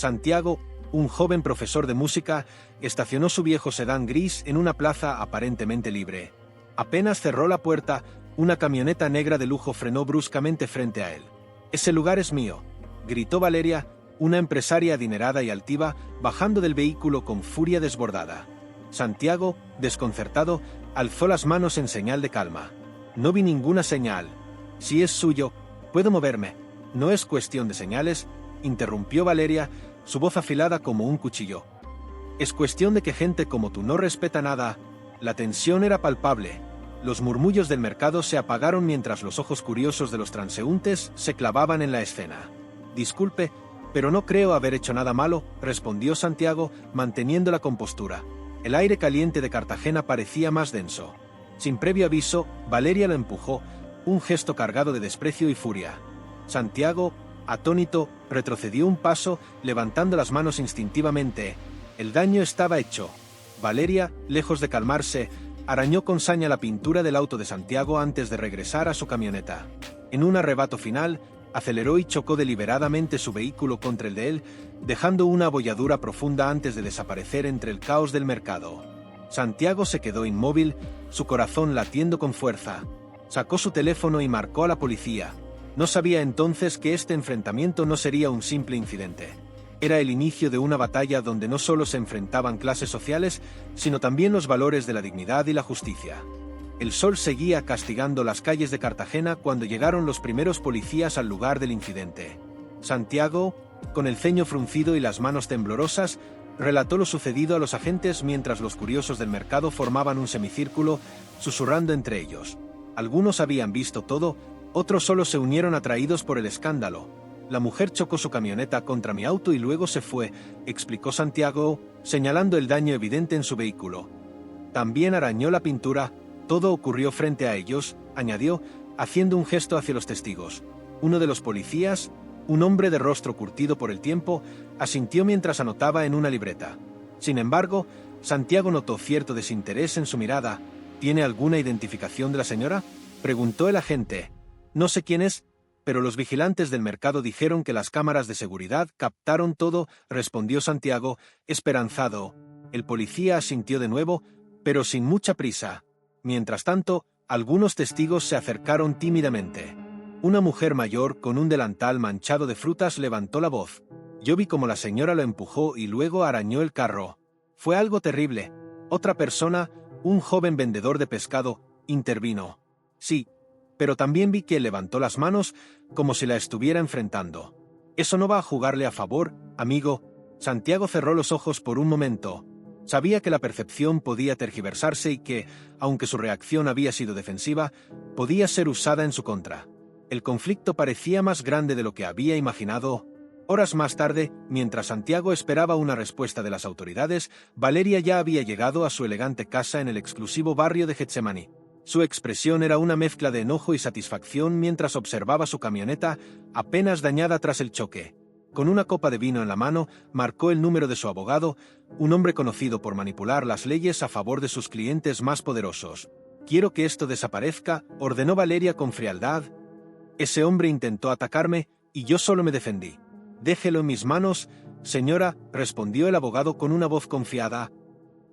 Santiago, un joven profesor de música, estacionó su viejo sedán gris en una plaza aparentemente libre. Apenas cerró la puerta, una camioneta negra de lujo frenó bruscamente frente a él. «Ese lugar es mío», gritó Valeria, una empresaria adinerada y altiva, bajando del vehículo con furia desbordada. Santiago, desconcertado, alzó las manos en señal de calma. «No vi ninguna señal. Si es suyo, puedo moverme. No es cuestión de señales», interrumpió Valeria, su voz afilada como un cuchillo. «Es cuestión de que gente como tú no respeta nada». La tensión era palpable. Los murmullos del mercado se apagaron mientras los ojos curiosos de los transeúntes se clavaban en la escena. «Disculpe, pero no creo haber hecho nada malo», respondió Santiago, manteniendo la compostura. El aire caliente de Cartagena parecía más denso. Sin previo aviso, Valeria lo empujó, un gesto cargado de desprecio y furia. Santiago, atónito, retrocedió un paso, levantando las manos instintivamente. El daño estaba hecho. Valeria, lejos de calmarse, arañó con saña la pintura del auto de Santiago antes de regresar a su camioneta. En un arrebato final, aceleró y chocó deliberadamente su vehículo contra el de él, dejando una abolladura profunda antes de desaparecer entre el caos del mercado. Santiago se quedó inmóvil, su corazón latiendo con fuerza. Sacó su teléfono y marcó a la policía. No sabía entonces que este enfrentamiento no sería un simple incidente. Era el inicio de una batalla donde no solo se enfrentaban clases sociales, sino también los valores de la dignidad y la justicia. El sol seguía castigando las calles de Cartagena cuando llegaron los primeros policías al lugar del incidente. Santiago, con el ceño fruncido y las manos temblorosas, relató lo sucedido a los agentes mientras los curiosos del mercado formaban un semicírculo, susurrando entre ellos. Algunos habían visto todo, otros solo se unieron atraídos por el escándalo. «La mujer chocó su camioneta contra mi auto y luego se fue», explicó Santiago, señalando el daño evidente en su vehículo. «También arañó la pintura. Todo ocurrió frente a ellos», añadió, haciendo un gesto hacia los testigos. Uno de los policías, un hombre de rostro curtido por el tiempo, asintió mientras anotaba en una libreta. Sin embargo, Santiago notó cierto desinterés en su mirada. «¿Tiene alguna identificación de la señora?», preguntó el agente. «No sé quién es, pero los vigilantes del mercado dijeron que las cámaras de seguridad captaron todo», respondió Santiago, esperanzado. El policía asintió de nuevo, pero sin mucha prisa. Mientras tanto, algunos testigos se acercaron tímidamente. Una mujer mayor con un delantal manchado de frutas levantó la voz. «Yo vi cómo la señora lo empujó y luego arañó el carro. Fue algo terrible». Otra persona, un joven vendedor de pescado, intervino. «Sí, pero también vi que levantó las manos como si la estuviera enfrentando». «Eso no va a jugarle a favor, amigo». Santiago cerró los ojos por un momento. Sabía que la percepción podía tergiversarse y que, aunque su reacción había sido defensiva, podía ser usada en su contra. El conflicto parecía más grande de lo que había imaginado. Horas más tarde, mientras Santiago esperaba una respuesta de las autoridades, Valeria ya había llegado a su elegante casa en el exclusivo barrio de Getsemaní. Su expresión era una mezcla de enojo y satisfacción mientras observaba su camioneta, apenas dañada tras el choque. Con una copa de vino en la mano, marcó el número de su abogado, un hombre conocido por manipular las leyes a favor de sus clientes más poderosos. «Quiero que esto desaparezca», ordenó Valeria con frialdad. «Ese hombre intentó atacarme, y yo solo me defendí». «Déjelo en mis manos, señora», respondió el abogado con una voz confiada.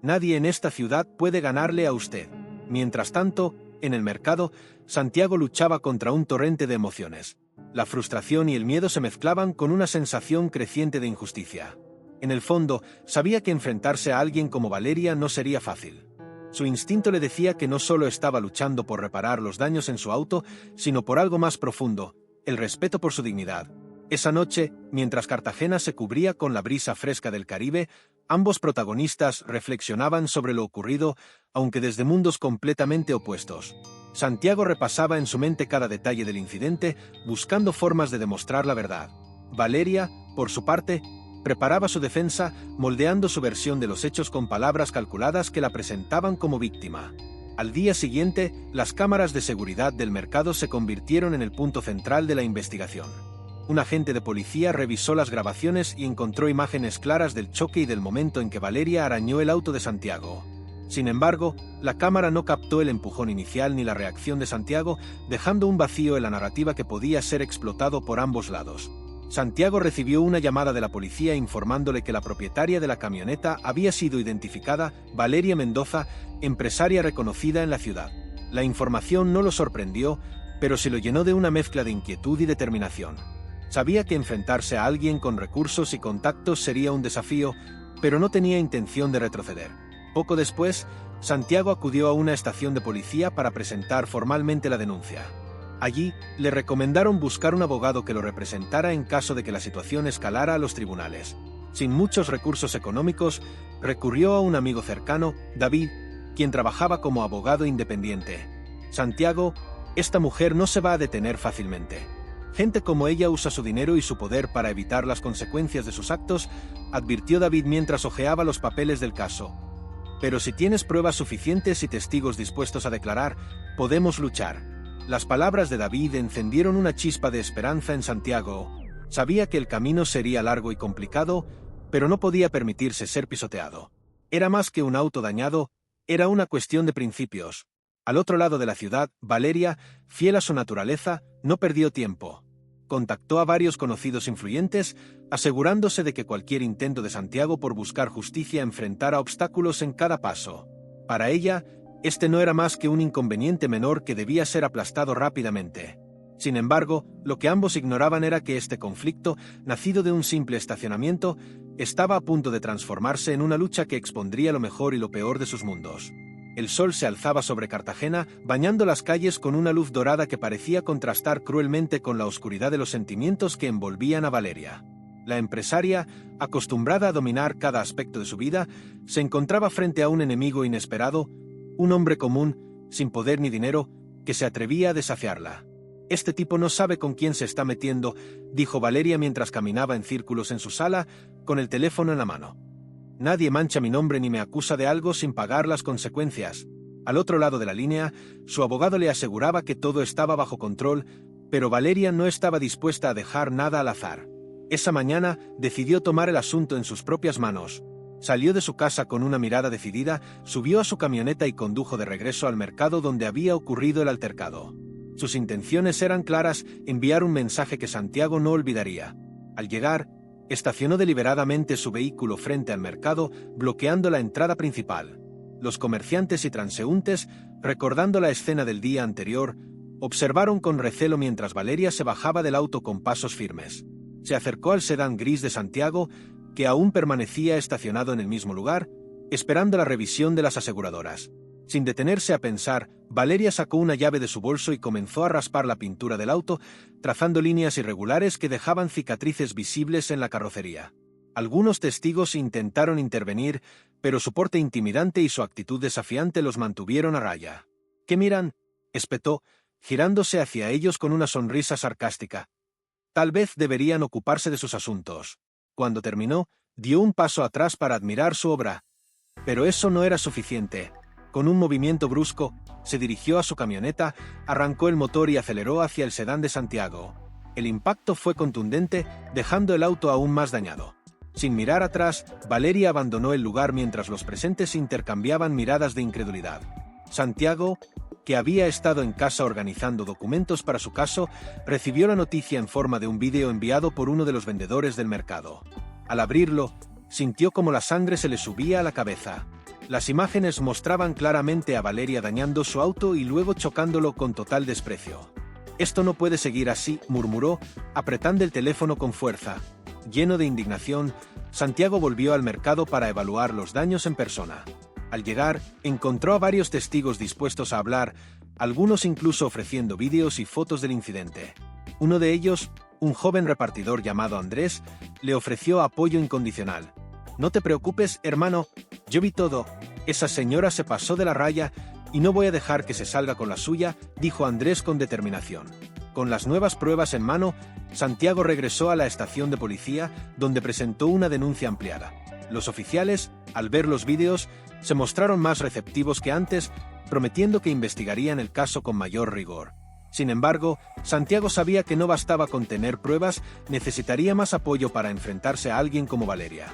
«Nadie en esta ciudad puede ganarle a usted». Mientras tanto, en el mercado, Santiago luchaba contra un torrente de emociones. La frustración y el miedo se mezclaban con una sensación creciente de injusticia. En el fondo, sabía que enfrentarse a alguien como Valeria no sería fácil. Su instinto le decía que no solo estaba luchando por reparar los daños en su auto, sino por algo más profundo, el respeto por su dignidad. Esa noche, mientras Cartagena se cubría con la brisa fresca del Caribe, ambos protagonistas reflexionaban sobre lo ocurrido, aunque desde mundos completamente opuestos. Santiago repasaba en su mente cada detalle del incidente, buscando formas de demostrar la verdad. Valeria, por su parte, preparaba su defensa, moldeando su versión de los hechos con palabras calculadas que la presentaban como víctima. Al día siguiente, las cámaras de seguridad del mercado se convirtieron en el punto central de la investigación. Un agente de policía revisó las grabaciones y encontró imágenes claras del choque y del momento en que Valeria arañó el auto de Santiago. Sin embargo, la cámara no captó el empujón inicial ni la reacción de Santiago, dejando un vacío en la narrativa que podía ser explotado por ambos lados. Santiago recibió una llamada de la policía informándole que la propietaria de la camioneta había sido identificada, Valeria Mendoza, empresaria reconocida en la ciudad. La información no lo sorprendió, pero se lo llenó de una mezcla de inquietud y determinación. Sabía que enfrentarse a alguien con recursos y contactos sería un desafío, pero no tenía intención de retroceder. Poco después, Santiago acudió a una estación de policía para presentar formalmente la denuncia. Allí, le recomendaron buscar un abogado que lo representara en caso de que la situación escalara a los tribunales. Sin muchos recursos económicos, recurrió a un amigo cercano, David, quien trabajaba como abogado independiente. Santiago, esta mujer no se va a detener fácilmente. Gente como ella usa su dinero y su poder para evitar las consecuencias de sus actos, advirtió David mientras hojeaba los papeles del caso. Pero si tienes pruebas suficientes y testigos dispuestos a declarar, podemos luchar. Las palabras de David encendieron una chispa de esperanza en Santiago. Sabía que el camino sería largo y complicado, pero no podía permitirse ser pisoteado. Era más que un auto dañado, era una cuestión de principios. Al otro lado de la ciudad, Valeria, fiel a su naturaleza, no perdió tiempo. Contactó a varios conocidos influyentes, asegurándose de que cualquier intento de Santiago por buscar justicia enfrentara obstáculos en cada paso. Para ella, este no era más que un inconveniente menor que debía ser aplastado rápidamente. Sin embargo, lo que ambos ignoraban era que este conflicto, nacido de un simple estacionamiento, estaba a punto de transformarse en una lucha que expondría lo mejor y lo peor de sus mundos. El sol se alzaba sobre Cartagena, bañando las calles con una luz dorada que parecía contrastar cruelmente con la oscuridad de los sentimientos que envolvían a Valeria. La empresaria, acostumbrada a dominar cada aspecto de su vida, se encontraba frente a un enemigo inesperado, un hombre común, sin poder ni dinero, que se atrevía a desafiarla. «Este tipo no sabe con quién se está metiendo», dijo Valeria mientras caminaba en círculos en su sala, con el teléfono en la mano. «Nadie mancha mi nombre ni me acusa de algo sin pagar las consecuencias». Al otro lado de la línea, su abogado le aseguraba que todo estaba bajo control, pero Valeria no estaba dispuesta a dejar nada al azar. Esa mañana decidió tomar el asunto en sus propias manos. Salió de su casa con una mirada decidida, subió a su camioneta y condujo de regreso al mercado donde había ocurrido el altercado. Sus intenciones eran claras: enviar un mensaje que Santiago no olvidaría. Al llegar, estacionó deliberadamente su vehículo frente al mercado, bloqueando la entrada principal. Los comerciantes y transeúntes, recordando la escena del día anterior, observaron con recelo mientras Valeria se bajaba del auto con pasos firmes. Se acercó al sedán gris de Santiago, que aún permanecía estacionado en el mismo lugar, esperando la revisión de las aseguradoras. Sin detenerse a pensar, Valeria sacó una llave de su bolso y comenzó a raspar la pintura del auto, trazando líneas irregulares que dejaban cicatrices visibles en la carrocería. Algunos testigos intentaron intervenir, pero su porte intimidante y su actitud desafiante los mantuvieron a raya. «¿Qué miran?», espetó, girándose hacia ellos con una sonrisa sarcástica. «Tal vez deberían ocuparse de sus asuntos». Cuando terminó, dio un paso atrás para admirar su obra. Pero eso no era suficiente. Con un movimiento brusco, se dirigió a su camioneta, arrancó el motor y aceleró hacia el sedán de Santiago. El impacto fue contundente, dejando el auto aún más dañado. Sin mirar atrás, Valeria abandonó el lugar mientras los presentes intercambiaban miradas de incredulidad. Santiago, que había estado en casa organizando documentos para su caso, recibió la noticia en forma de un vídeo enviado por uno de los vendedores del mercado. Al abrirlo, sintió como la sangre se le subía a la cabeza. Las imágenes mostraban claramente a Valeria dañando su auto y luego chocándolo con total desprecio. «Esto no puede seguir así», murmuró, apretando el teléfono con fuerza. Lleno de indignación, Santiago volvió al mercado para evaluar los daños en persona. Al llegar, encontró a varios testigos dispuestos a hablar, algunos incluso ofreciendo vídeos y fotos del incidente. Uno de ellos, un joven repartidor llamado Andrés, le ofreció apoyo incondicional. «No te preocupes, hermano, yo vi todo. Esa señora se pasó de la raya y no voy a dejar que se salga con la suya», dijo Andrés con determinación. Con las nuevas pruebas en mano, Santiago regresó a la estación de policía, donde presentó una denuncia ampliada. Los oficiales, al ver los vídeos, se mostraron más receptivos que antes, prometiendo que investigarían el caso con mayor rigor. Sin embargo, Santiago sabía que no bastaba con tener pruebas, necesitaría más apoyo para enfrentarse a alguien como Valeria.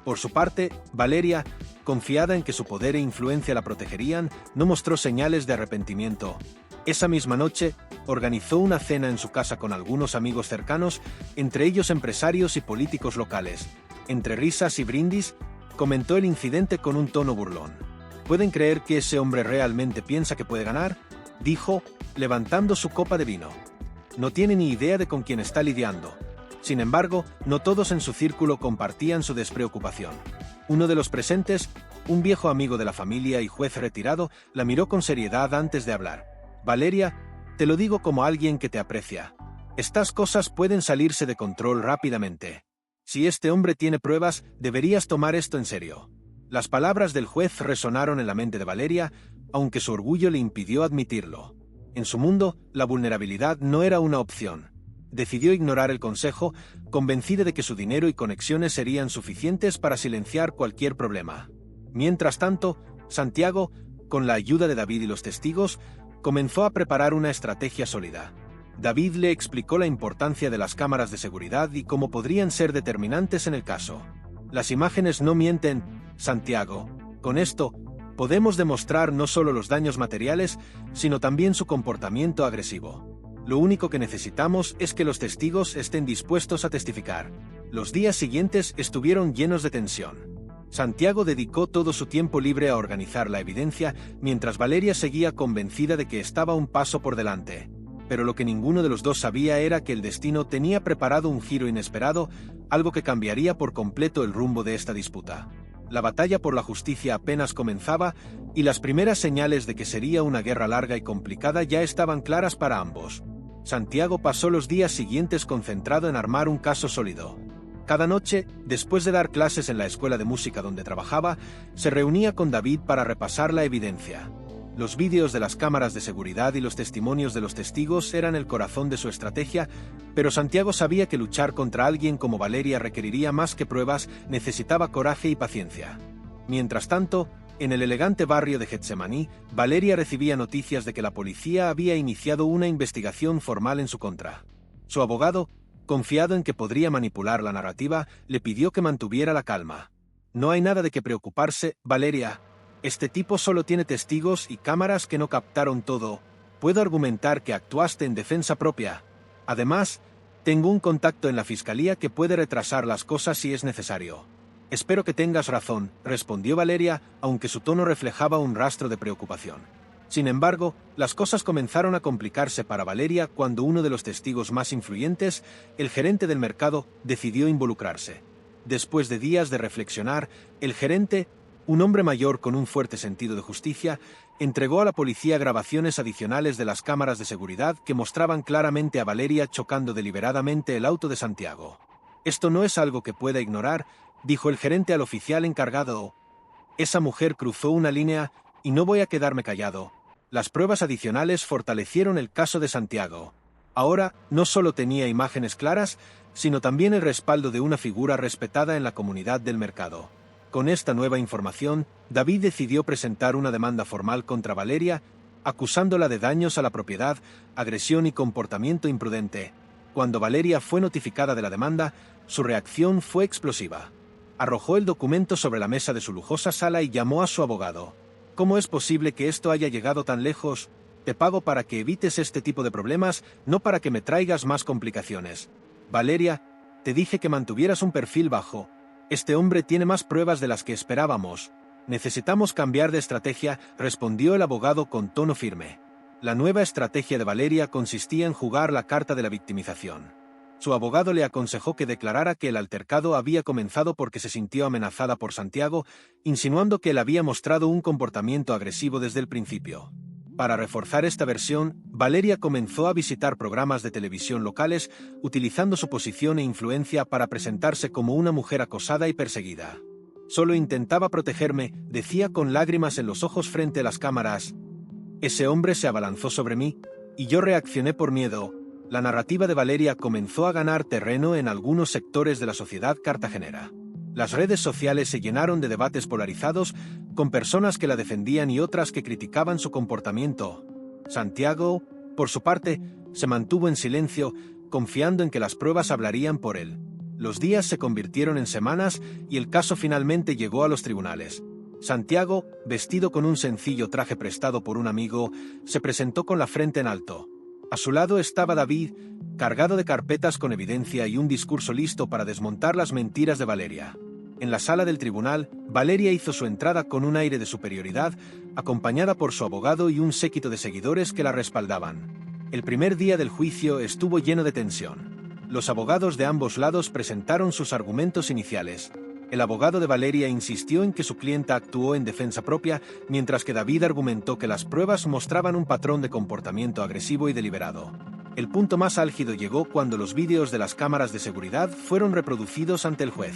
Por su parte, Valeria, confiada en que su poder e influencia la protegerían, no mostró señales de arrepentimiento. Esa misma noche, organizó una cena en su casa con algunos amigos cercanos, entre ellos empresarios y políticos locales. Entre risas y brindis, comentó el incidente con un tono burlón. ¿Pueden creer que ese hombre realmente piensa que puede ganar?, dijo, levantando su copa de vino. No tiene ni idea de con quién está lidiando. Sin embargo, no todos en su círculo compartían su despreocupación. Uno de los presentes, un viejo amigo de la familia y juez retirado, la miró con seriedad antes de hablar. Valeria, te lo digo como alguien que te aprecia. Estas cosas pueden salirse de control rápidamente. Si este hombre tiene pruebas, deberías tomar esto en serio. Las palabras del juez resonaron en la mente de Valeria, aunque su orgullo le impidió admitirlo. En su mundo, la vulnerabilidad no era una opción. Decidió ignorar el consejo, convencida de que su dinero y conexiones serían suficientes para silenciar cualquier problema. Mientras tanto, Santiago, con la ayuda de David y los testigos, comenzó a preparar una estrategia sólida. David le explicó la importancia de las cámaras de seguridad y cómo podrían ser determinantes en el caso. Las imágenes no mienten, Santiago. Con esto, podemos demostrar no solo los daños materiales, sino también su comportamiento agresivo. Lo único que necesitamos es que los testigos estén dispuestos a testificar. Los días siguientes estuvieron llenos de tensión. Santiago dedicó todo su tiempo libre a organizar la evidencia, mientras Valeria seguía convencida de que estaba un paso por delante. Pero lo que ninguno de los dos sabía era que el destino tenía preparado un giro inesperado, algo que cambiaría por completo el rumbo de esta disputa. La batalla por la justicia apenas comenzaba, y las primeras señales de que sería una guerra larga y complicada ya estaban claras para ambos. Santiago pasó los días siguientes concentrado en armar un caso sólido. Cada noche, después de dar clases en la escuela de música donde trabajaba, se reunía con David para repasar la evidencia. Los vídeos de las cámaras de seguridad y los testimonios de los testigos eran el corazón de su estrategia, pero Santiago sabía que luchar contra alguien como Valeria requeriría más que pruebas, necesitaba coraje y paciencia. Mientras tanto, en el elegante barrio de Getsemaní, Valeria recibía noticias de que la policía había iniciado una investigación formal en su contra. Su abogado, confiado en que podría manipular la narrativa, le pidió que mantuviera la calma. No hay nada de qué preocuparse, Valeria. Este tipo solo tiene testigos y cámaras que no captaron todo. Puedo argumentar que actuaste en defensa propia. Además, tengo un contacto en la fiscalía que puede retrasar las cosas si es necesario. Espero que tengas razón, respondió Valeria, aunque su tono reflejaba un rastro de preocupación. Sin embargo, las cosas comenzaron a complicarse para Valeria cuando uno de los testigos más influyentes, el gerente del mercado, decidió involucrarse. Después de días de reflexionar, el gerente, un hombre mayor con un fuerte sentido de justicia, entregó a la policía grabaciones adicionales de las cámaras de seguridad que mostraban claramente a Valeria chocando deliberadamente el auto de Santiago. «Esto no es algo que pueda ignorar», dijo el gerente al oficial encargado. «Esa mujer cruzó una línea y no voy a quedarme callado». Las pruebas adicionales fortalecieron el caso de Santiago. Ahora, no solo tenía imágenes claras, sino también el respaldo de una figura respetada en la comunidad del mercado. Con esta nueva información, David decidió presentar una demanda formal contra Valeria, acusándola de daños a la propiedad, agresión y comportamiento imprudente. Cuando Valeria fue notificada de la demanda, su reacción fue explosiva. Arrojó el documento sobre la mesa de su lujosa sala y llamó a su abogado. ¿Cómo es posible que esto haya llegado tan lejos? Te pago para que evites este tipo de problemas, no para que me traigas más complicaciones. Valeria, te dije que mantuvieras un perfil bajo. Este hombre tiene más pruebas de las que esperábamos. Necesitamos cambiar de estrategia, respondió el abogado con tono firme. La nueva estrategia de Valeria consistía en jugar la carta de la victimización. Su abogado le aconsejó que declarara que el altercado había comenzado porque se sintió amenazada por Santiago, insinuando que él había mostrado un comportamiento agresivo desde el principio. Para reforzar esta versión, Valeria comenzó a visitar programas de televisión locales, utilizando su posición e influencia para presentarse como una mujer acosada y perseguida. «Solo intentaba protegerme», decía con lágrimas en los ojos frente a las cámaras. «Ese hombre se abalanzó sobre mí, y yo reaccioné por miedo». La narrativa de Valeria comenzó a ganar terreno en algunos sectores de la sociedad cartagenera. Las redes sociales se llenaron de debates polarizados, con personas que la defendían y otras que criticaban su comportamiento. Santiago, por su parte, se mantuvo en silencio, confiando en que las pruebas hablarían por él. Los días se convirtieron en semanas y el caso finalmente llegó a los tribunales. Santiago, vestido con un sencillo traje prestado por un amigo, se presentó con la frente en alto. A su lado estaba David, cargado de carpetas con evidencia y un discurso listo para desmontar las mentiras de Valeria. En la sala del tribunal, Valeria hizo su entrada con un aire de superioridad, acompañada por su abogado y un séquito de seguidores que la respaldaban. El primer día del juicio estuvo lleno de tensión. Los abogados de ambos lados presentaron sus argumentos iniciales. El abogado de Valeria insistió en que su clienta actuó en defensa propia, mientras que David argumentó que las pruebas mostraban un patrón de comportamiento agresivo y deliberado. El punto más álgido llegó cuando los vídeos de las cámaras de seguridad fueron reproducidos ante el juez.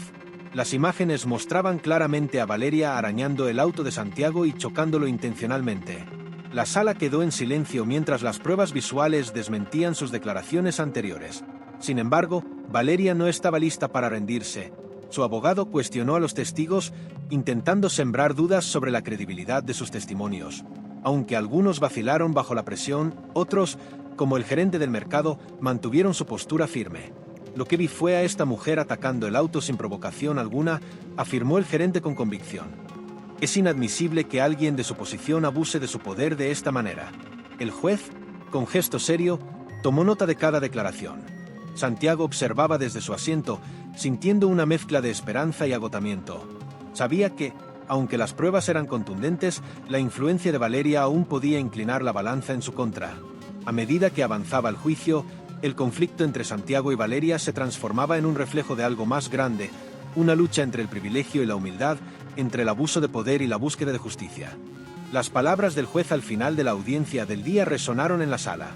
Las imágenes mostraban claramente a Valeria arañando el auto de Santiago y chocándolo intencionalmente. La sala quedó en silencio mientras las pruebas visuales desmentían sus declaraciones anteriores. Sin embargo, Valeria no estaba lista para rendirse. Su abogado cuestionó a los testigos, intentando sembrar dudas sobre la credibilidad de sus testimonios. Aunque algunos vacilaron bajo la presión, otros, como el gerente del mercado, mantuvieron su postura firme. Lo que vi fue a esta mujer atacando el auto sin provocación alguna, afirmó el gerente con convicción. Es inadmisible que alguien de su posición abuse de su poder de esta manera. El juez, con gesto serio, tomó nota de cada declaración. Santiago observaba desde su asiento, sintiendo una mezcla de esperanza y agotamiento. Sabía que, aunque las pruebas eran contundentes, la influencia de Valeria aún podía inclinar la balanza en su contra. A medida que avanzaba el juicio, el conflicto entre Santiago y Valeria se transformaba en un reflejo de algo más grande, una lucha entre el privilegio y la humildad, entre el abuso de poder y la búsqueda de justicia. Las palabras del juez al final de la audiencia del día resonaron en la sala.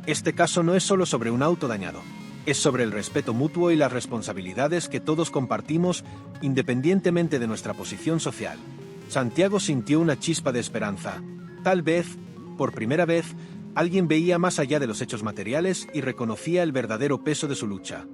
Este caso no es solo sobre un auto dañado. Es sobre el respeto mutuo y las responsabilidades que todos compartimos, independientemente de nuestra posición social. Santiago sintió una chispa de esperanza. Tal vez, por primera vez, alguien veía más allá de los hechos materiales y reconocía el verdadero peso de su lucha.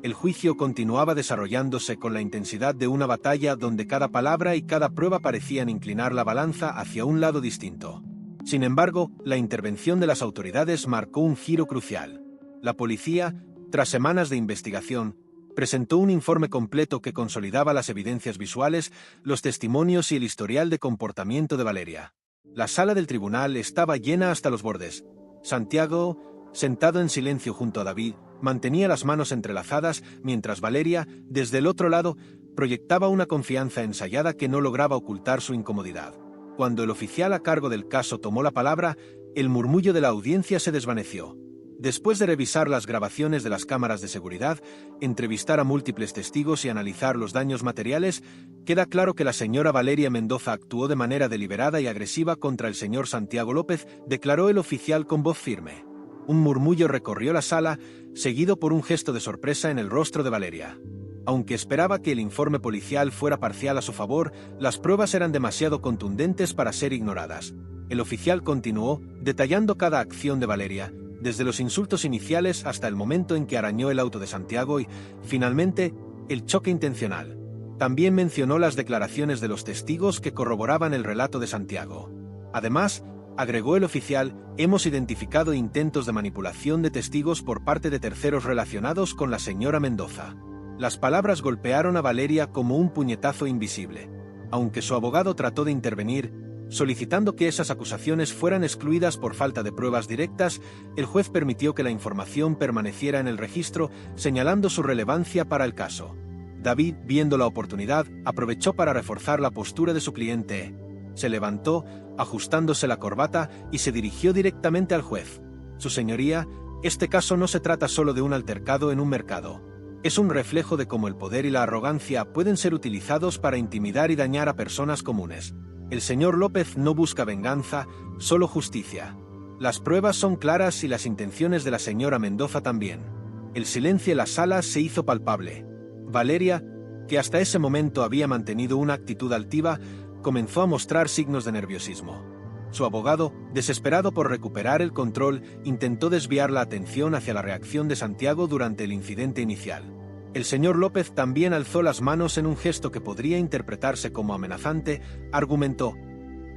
El juicio continuaba desarrollándose con la intensidad de una batalla donde cada palabra y cada prueba parecían inclinar la balanza hacia un lado distinto. Sin embargo, la intervención de las autoridades marcó un giro crucial. La policía, tras semanas de investigación, presentó un informe completo que consolidaba las evidencias visuales, los testimonios y el historial de comportamiento de Valeria. La sala del tribunal estaba llena hasta los bordes. Santiago, sentado en silencio junto a David, mantenía las manos entrelazadas, mientras Valeria, desde el otro lado, proyectaba una confianza ensayada que no lograba ocultar su incomodidad. Cuando el oficial a cargo del caso tomó la palabra, el murmullo de la audiencia se desvaneció. Después de revisar las grabaciones de las cámaras de seguridad, entrevistar a múltiples testigos y analizar los daños materiales, queda claro que la señora Valeria Mendoza actuó de manera deliberada y agresiva contra el señor Santiago López, declaró el oficial con voz firme. Un murmullo recorrió la sala, seguido por un gesto de sorpresa en el rostro de Valeria. Aunque esperaba que el informe policial fuera parcial a su favor, las pruebas eran demasiado contundentes para ser ignoradas. El oficial continuó, detallando cada acción de Valeria, desde los insultos iniciales hasta el momento en que arañó el auto de Santiago y, finalmente, el choque intencional. También mencionó las declaraciones de los testigos que corroboraban el relato de Santiago. Además, agregó el oficial, hemos identificado intentos de manipulación de testigos por parte de terceros relacionados con la señora Mendoza. Las palabras golpearon a Valeria como un puñetazo invisible. Aunque su abogado trató de intervenir, solicitando que esas acusaciones fueran excluidas por falta de pruebas directas, el juez permitió que la información permaneciera en el registro, señalando su relevancia para el caso. David, viendo la oportunidad, aprovechó para reforzar la postura de su cliente. Se levantó, ajustándose la corbata, y se dirigió directamente al juez. Su señoría, este caso no se trata solo de un altercado en un mercado. Es un reflejo de cómo el poder y la arrogancia pueden ser utilizados para intimidar y dañar a personas comunes. El señor López no busca venganza, solo justicia. Las pruebas son claras y las intenciones de la señora Mendoza también. El silencio en la sala se hizo palpable. Valeria, que hasta ese momento había mantenido una actitud altiva, comenzó a mostrar signos de nerviosismo. Su abogado, desesperado por recuperar el control, intentó desviar la atención hacia la reacción de Santiago durante el incidente inicial. El señor López también alzó las manos en un gesto que podría interpretarse como amenazante, argumentó.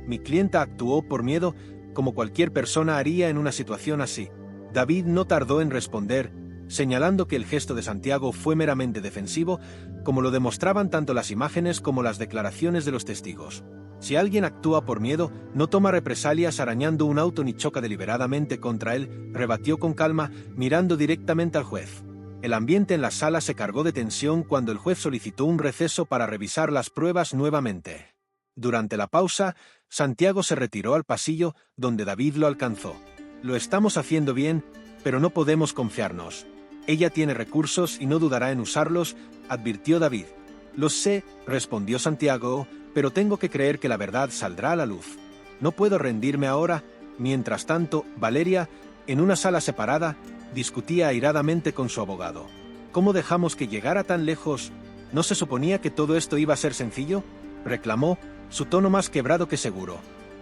Mi clienta actuó por miedo, como cualquier persona haría en una situación así. David no tardó en responder, señalando que el gesto de Santiago fue meramente defensivo, como lo demostraban tanto las imágenes como las declaraciones de los testigos. Si alguien actúa por miedo, no toma represalias arañando un auto ni choca deliberadamente contra él, rebatió con calma, mirando directamente al juez. El ambiente en la sala se cargó de tensión cuando el juez solicitó un receso para revisar las pruebas nuevamente. Durante la pausa, Santiago se retiró al pasillo, donde David lo alcanzó. Lo estamos haciendo bien, pero no podemos confiarnos. Ella tiene recursos y no dudará en usarlos, advirtió David. Lo sé, respondió Santiago, pero tengo que creer que la verdad saldrá a la luz. No puedo rendirme ahora. Mientras tanto, Valeria, en una sala separada, discutía airadamente con su abogado. ¿Cómo dejamos que llegara tan lejos? ¿No se suponía que todo esto iba a ser sencillo?, reclamó, su tono más quebrado que seguro.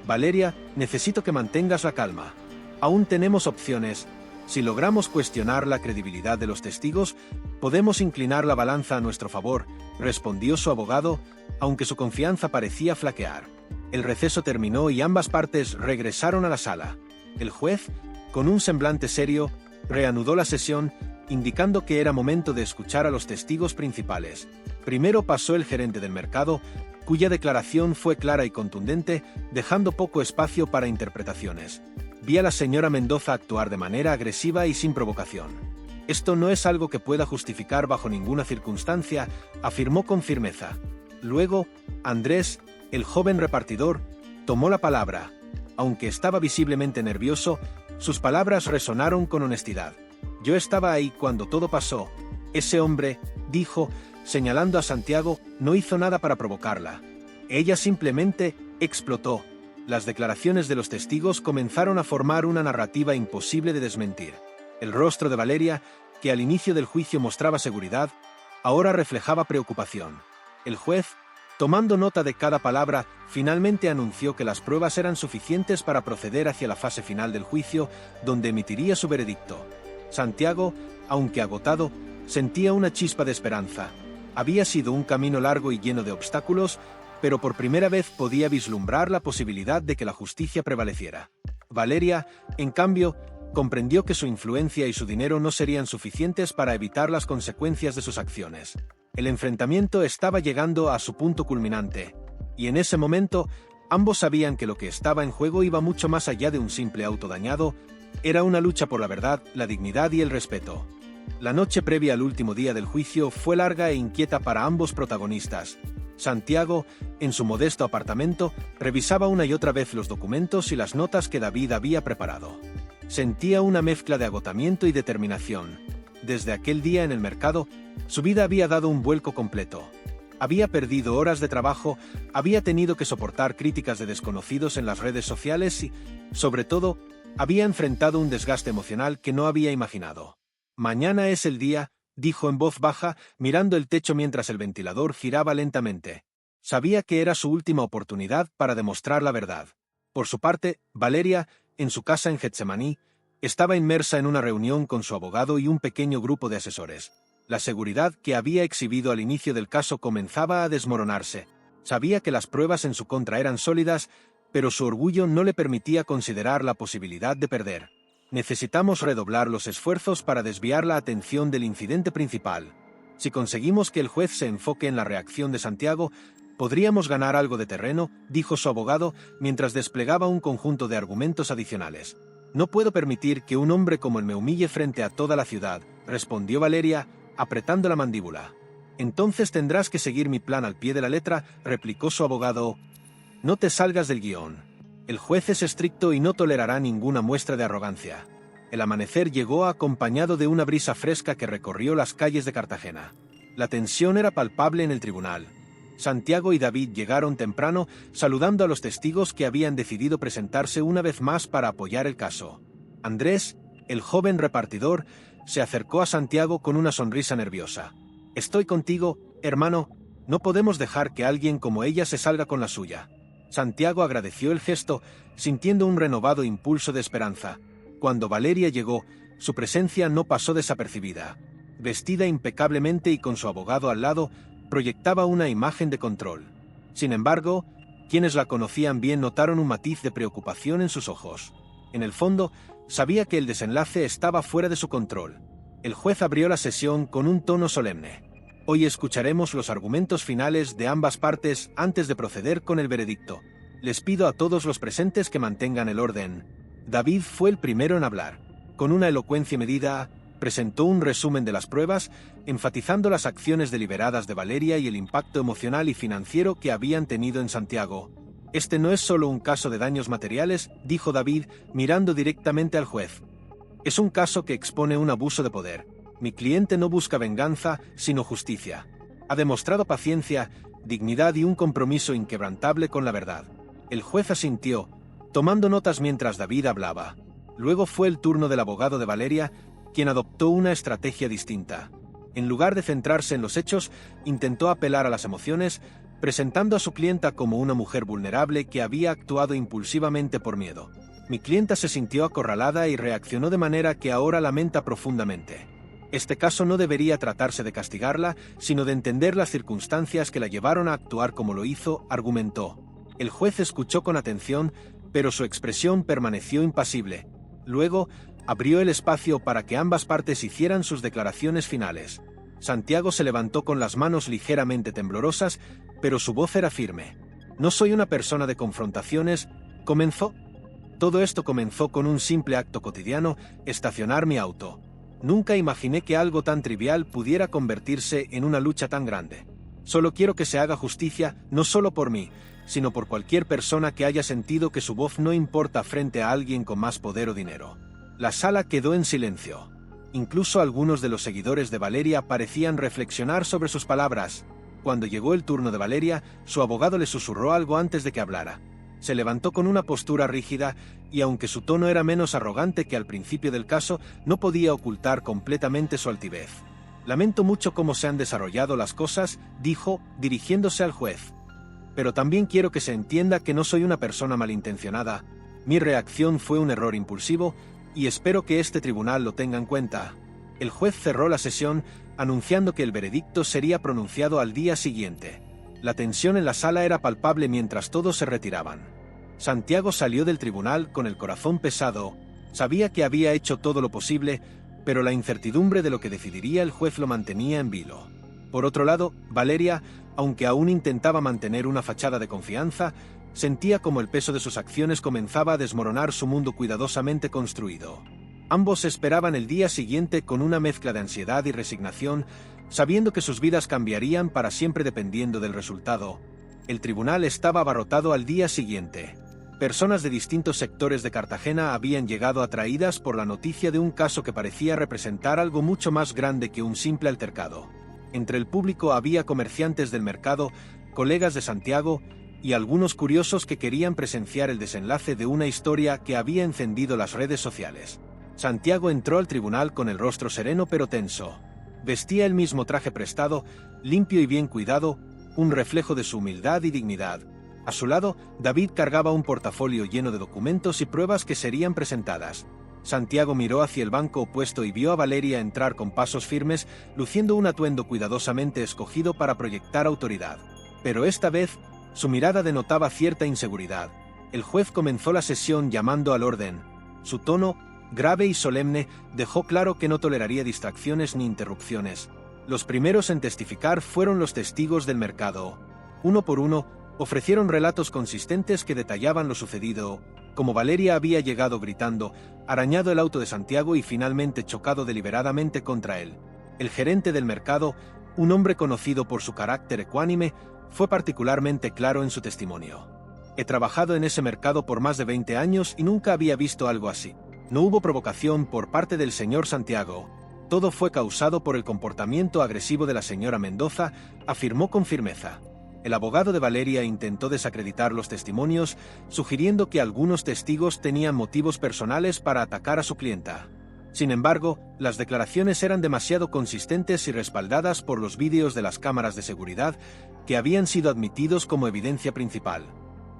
Valeria, necesito que mantengas la calma. Aún tenemos opciones. Si logramos cuestionar la credibilidad de los testigos, podemos inclinar la balanza a nuestro favor, respondió su abogado, aunque su confianza parecía flaquear. El receso terminó y ambas partes regresaron a la sala. El juez, con un semblante serio, reanudó la sesión, indicando que era momento de escuchar a los testigos principales. Primero pasó el gerente del mercado, cuya declaración fue clara y contundente, dejando poco espacio para interpretaciones. Vi a la señora Mendoza actuar de manera agresiva y sin provocación. Esto no es algo que pueda justificar bajo ninguna circunstancia, afirmó con firmeza. Luego, Andrés, el joven repartidor, tomó la palabra. Aunque estaba visiblemente nervioso, sus palabras resonaron con honestidad. Yo estaba ahí cuando todo pasó. Ese hombre, dijo, señalando a Santiago, no hizo nada para provocarla. Ella simplemente explotó. Las declaraciones de los testigos comenzaron a formar una narrativa imposible de desmentir. El rostro de Valeria, que al inicio del juicio mostraba seguridad, ahora reflejaba preocupación. El juez, tomando nota de cada palabra, finalmente anunció que las pruebas eran suficientes para proceder hacia la fase final del juicio, donde emitiría su veredicto. Santiago, aunque agotado, sentía una chispa de esperanza. Había sido un camino largo y lleno de obstáculos, pero por primera vez podía vislumbrar la posibilidad de que la justicia prevaleciera. Valeria, en cambio, comprendió que su influencia y su dinero no serían suficientes para evitar las consecuencias de sus acciones. El enfrentamiento estaba llegando a su punto culminante, y en ese momento, ambos sabían que lo que estaba en juego iba mucho más allá de un simple auto dañado, era una lucha por la verdad, la dignidad y el respeto. La noche previa al último día del juicio fue larga e inquieta para ambos protagonistas. Santiago, en su modesto apartamento, revisaba una y otra vez los documentos y las notas que David había preparado. Sentía una mezcla de agotamiento y determinación. Desde aquel día en el mercado, su vida había dado un vuelco completo. Había perdido horas de trabajo, había tenido que soportar críticas de desconocidos en las redes sociales y, sobre todo, había enfrentado un desgaste emocional que no había imaginado. Mañana es el día, dijo en voz baja, mirando el techo mientras el ventilador giraba lentamente. Sabía que era su última oportunidad para demostrar la verdad. Por su parte, Valeria, en su casa en Getsemaní, estaba inmersa en una reunión con su abogado y un pequeño grupo de asesores. La seguridad que había exhibido al inicio del caso comenzaba a desmoronarse. Sabía que las pruebas en su contra eran sólidas, pero su orgullo no le permitía considerar la posibilidad de perder. Necesitamos redoblar los esfuerzos para desviar la atención del incidente principal. Si conseguimos que el juez se enfoque en la reacción de Santiago, podríamos ganar algo de terreno, dijo su abogado, mientras desplegaba un conjunto de argumentos adicionales. No puedo permitir que un hombre como él me humille frente a toda la ciudad, respondió Valeria, apretando la mandíbula. Entonces tendrás que seguir mi plan al pie de la letra, replicó su abogado. No te salgas del guión. El juez es estricto y no tolerará ninguna muestra de arrogancia. El amanecer llegó acompañado de una brisa fresca que recorrió las calles de Cartagena. La tensión era palpable en el tribunal. Santiago y David llegaron temprano, saludando a los testigos que habían decidido presentarse una vez más para apoyar el caso. Andrés, el joven repartidor, se acercó a Santiago con una sonrisa nerviosa. Estoy contigo, hermano, no podemos dejar que alguien como ella se salga con la suya. Santiago agradeció el gesto, sintiendo un renovado impulso de esperanza. Cuando Valeria llegó, su presencia no pasó desapercibida. Vestida impecablemente y con su abogado al lado, proyectaba una imagen de control. Sin embargo, quienes la conocían bien notaron un matiz de preocupación en sus ojos. En el fondo, sabía que el desenlace estaba fuera de su control. El juez abrió la sesión con un tono solemne. Hoy escucharemos los argumentos finales de ambas partes antes de proceder con el veredicto. Les pido a todos los presentes que mantengan el orden. David fue el primero en hablar. Con una elocuencia medida, presentó un resumen de las pruebas, enfatizando las acciones deliberadas de Valeria y el impacto emocional y financiero que habían tenido en Santiago. Este no es solo un caso de daños materiales, dijo David, mirando directamente al juez. Es un caso que expone un abuso de poder. Mi cliente no busca venganza, sino justicia. Ha demostrado paciencia, dignidad y un compromiso inquebrantable con la verdad. El juez asintió, tomando notas mientras David hablaba. Luego fue el turno del abogado de Valeria, quien adoptó una estrategia distinta. En lugar de centrarse en los hechos, intentó apelar a las emociones, presentando a su clienta como una mujer vulnerable que había actuado impulsivamente por miedo. Mi clienta se sintió acorralada y reaccionó de manera que ahora lamenta profundamente. Este caso no debería tratarse de castigarla, sino de entender las circunstancias que la llevaron a actuar como lo hizo, argumentó. El juez escuchó con atención, pero su expresión permaneció impasible. Luego, abrió el espacio para que ambas partes hicieran sus declaraciones finales. Santiago se levantó con las manos ligeramente temblorosas, pero su voz era firme. No soy una persona de confrontaciones, comenzó. Todo esto comenzó con un simple acto cotidiano, estacionar mi auto. Nunca imaginé que algo tan trivial pudiera convertirse en una lucha tan grande. Solo quiero que se haga justicia, no solo por mí, sino por cualquier persona que haya sentido que su voz no importa frente a alguien con más poder o dinero. La sala quedó en silencio. Incluso algunos de los seguidores de Valeria parecían reflexionar sobre sus palabras. Cuando llegó el turno de Valeria, su abogado le susurró algo antes de que hablara. Se levantó con una postura rígida y aunque su tono era menos arrogante que al principio del caso, no podía ocultar completamente su altivez. Lamento mucho cómo se han desarrollado las cosas, dijo, dirigiéndose al juez. Pero también quiero que se entienda que no soy una persona malintencionada. Mi reacción fue un error impulsivo y espero que este tribunal lo tenga en cuenta. El juez cerró la sesión, anunciando que el veredicto sería pronunciado al día siguiente. La tensión en la sala era palpable mientras todos se retiraban. Santiago salió del tribunal con el corazón pesado. Sabía que había hecho todo lo posible, pero la incertidumbre de lo que decidiría el juez lo mantenía en vilo. Por otro lado, Valeria, aunque aún intentaba mantener una fachada de confianza, sentía como el peso de sus acciones comenzaba a desmoronar su mundo cuidadosamente construido. Ambos esperaban el día siguiente con una mezcla de ansiedad y resignación, sabiendo que sus vidas cambiarían para siempre dependiendo del resultado. El tribunal estaba abarrotado al día siguiente. Personas de distintos sectores de Cartagena habían llegado atraídas por la noticia de un caso que parecía representar algo mucho más grande que un simple altercado. Entre el público había comerciantes del mercado, colegas de Santiago y algunos curiosos que querían presenciar el desenlace de una historia que había encendido las redes sociales. Santiago entró al tribunal con el rostro sereno pero tenso. Vestía el mismo traje prestado, limpio y bien cuidado, un reflejo de su humildad y dignidad. A su lado, David cargaba un portafolio lleno de documentos y pruebas que serían presentadas. Santiago miró hacia el banco opuesto y vio a Valeria entrar con pasos firmes, luciendo un atuendo cuidadosamente escogido para proyectar autoridad. Pero esta vez, su mirada denotaba cierta inseguridad. El juez comenzó la sesión llamando al orden. Su tono, grave y solemne, dejó claro que no toleraría distracciones ni interrupciones. Los primeros en testificar fueron los testigos del mercado. Uno por uno, ofrecieron relatos consistentes que detallaban lo sucedido, como Valeria había llegado gritando, arañado el auto de Santiago y finalmente chocado deliberadamente contra él. El gerente del mercado, un hombre conocido por su carácter ecuánime, fue particularmente claro en su testimonio. He trabajado en ese mercado por más de 20 años y nunca había visto algo así. No hubo provocación por parte del señor Santiago. Todo fue causado por el comportamiento agresivo de la señora Mendoza, afirmó con firmeza. El abogado de Valeria intentó desacreditar los testimonios, sugiriendo que algunos testigos tenían motivos personales para atacar a su clienta. Sin embargo, las declaraciones eran demasiado consistentes y respaldadas por los vídeos de las cámaras de seguridad que habían sido admitidos como evidencia principal.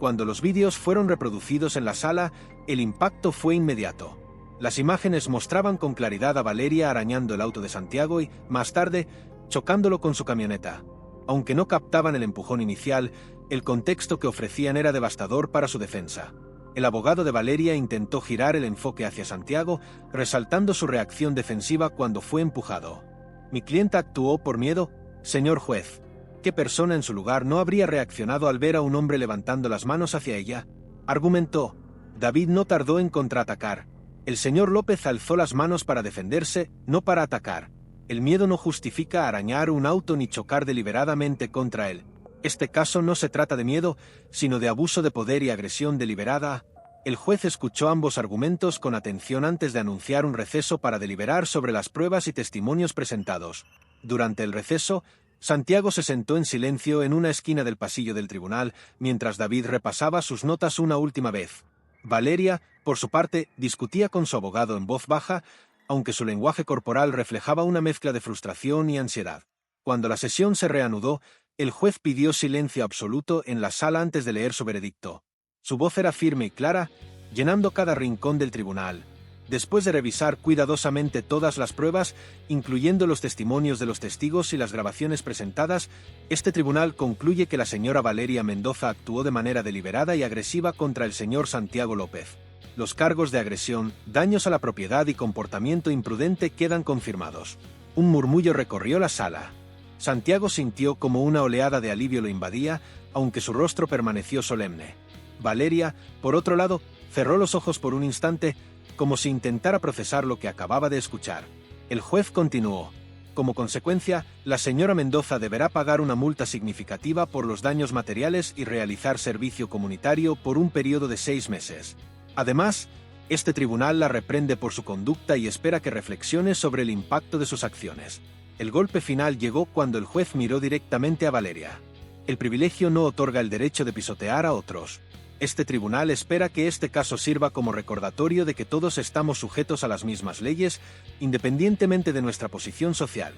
Cuando los vídeos fueron reproducidos en la sala, el impacto fue inmediato. Las imágenes mostraban con claridad a Valeria arañando el auto de Santiago y, más tarde, chocándolo con su camioneta. Aunque no captaban el empujón inicial, el contexto que ofrecían era devastador para su defensa. El abogado de Valeria intentó girar el enfoque hacia Santiago, resaltando su reacción defensiva cuando fue empujado. Mi clienta actuó por miedo, señor juez. ¿Qué persona en su lugar no habría reaccionado al ver a un hombre levantando las manos hacia ella? Argumentó. David no tardó en contraatacar. El señor López alzó las manos para defenderse, no para atacar. El miedo no justifica arañar un auto ni chocar deliberadamente contra él. Este caso no se trata de miedo, sino de abuso de poder y agresión deliberada. El juez escuchó ambos argumentos con atención antes de anunciar un receso para deliberar sobre las pruebas y testimonios presentados. Durante el receso, Santiago se sentó en silencio en una esquina del pasillo del tribunal, mientras David repasaba sus notas una última vez. Valeria, por su parte, discutía con su abogado en voz baja, aunque su lenguaje corporal reflejaba una mezcla de frustración y ansiedad. Cuando la sesión se reanudó, el juez pidió silencio absoluto en la sala antes de leer su veredicto. Su voz era firme y clara, llenando cada rincón del tribunal. Después de revisar cuidadosamente todas las pruebas, incluyendo los testimonios de los testigos y las grabaciones presentadas, este tribunal concluye que la señora Valeria Mendoza actuó de manera deliberada y agresiva contra el señor Santiago López. Los cargos de agresión, daños a la propiedad y comportamiento imprudente quedan confirmados. Un murmullo recorrió la sala. Santiago sintió como una oleada de alivio lo invadía, aunque su rostro permaneció solemne. Valeria, por otro lado, cerró los ojos por un instante, como si intentara procesar lo que acababa de escuchar. El juez continuó. Como consecuencia, la señora Mendoza deberá pagar una multa significativa por los daños materiales y realizar servicio comunitario por un periodo de 6 meses. Además, este tribunal la reprende por su conducta y espera que reflexione sobre el impacto de sus acciones. El golpe final llegó cuando el juez miró directamente a Valeria. El privilegio no otorga el derecho de pisotear a otros. Este tribunal espera que este caso sirva como recordatorio de que todos estamos sujetos a las mismas leyes, independientemente de nuestra posición social.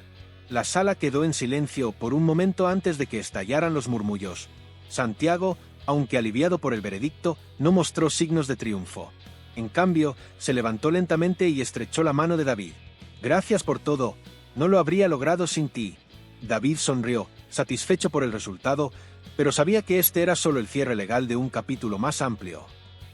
La sala quedó en silencio por un momento antes de que estallaran los murmullos. Santiago, aunque aliviado por el veredicto, no mostró signos de triunfo. En cambio, se levantó lentamente y estrechó la mano de David. Gracias por todo. No lo habría logrado sin ti. David sonrió, satisfecho por el resultado, pero sabía que este era solo el cierre legal de un capítulo más amplio.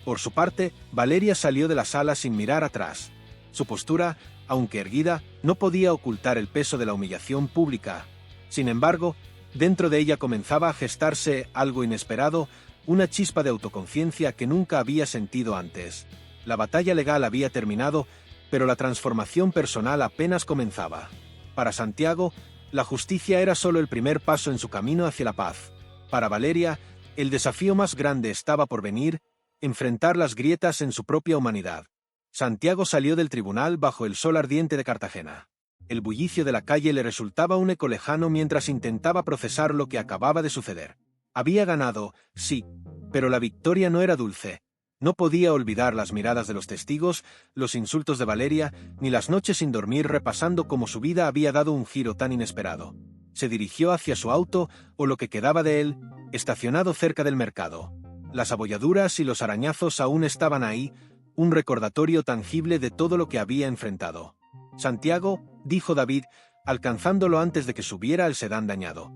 Por su parte, Valeria salió de la sala sin mirar atrás. Su postura, aunque erguida, no podía ocultar el peso de la humillación pública. Sin embargo, dentro de ella comenzaba a gestarse algo inesperado, una chispa de autoconciencia que nunca había sentido antes. La batalla legal había terminado, pero la transformación personal apenas comenzaba. Para Santiago, la justicia era solo el primer paso en su camino hacia la paz. Para Valeria, el desafío más grande estaba por venir, enfrentar las grietas en su propia humanidad. Santiago salió del tribunal bajo el sol ardiente de Cartagena. El bullicio de la calle le resultaba un eco lejano mientras intentaba procesar lo que acababa de suceder. Había ganado, sí, pero la victoria no era dulce. No podía olvidar las miradas de los testigos, los insultos de Valeria, ni las noches sin dormir repasando cómo su vida había dado un giro tan inesperado. Se dirigió hacia su auto, o lo que quedaba de él, estacionado cerca del mercado. Las abolladuras y los arañazos aún estaban ahí, un recordatorio tangible de todo lo que había enfrentado. Santiago, dijo David, alcanzándolo antes de que subiera al sedán dañado.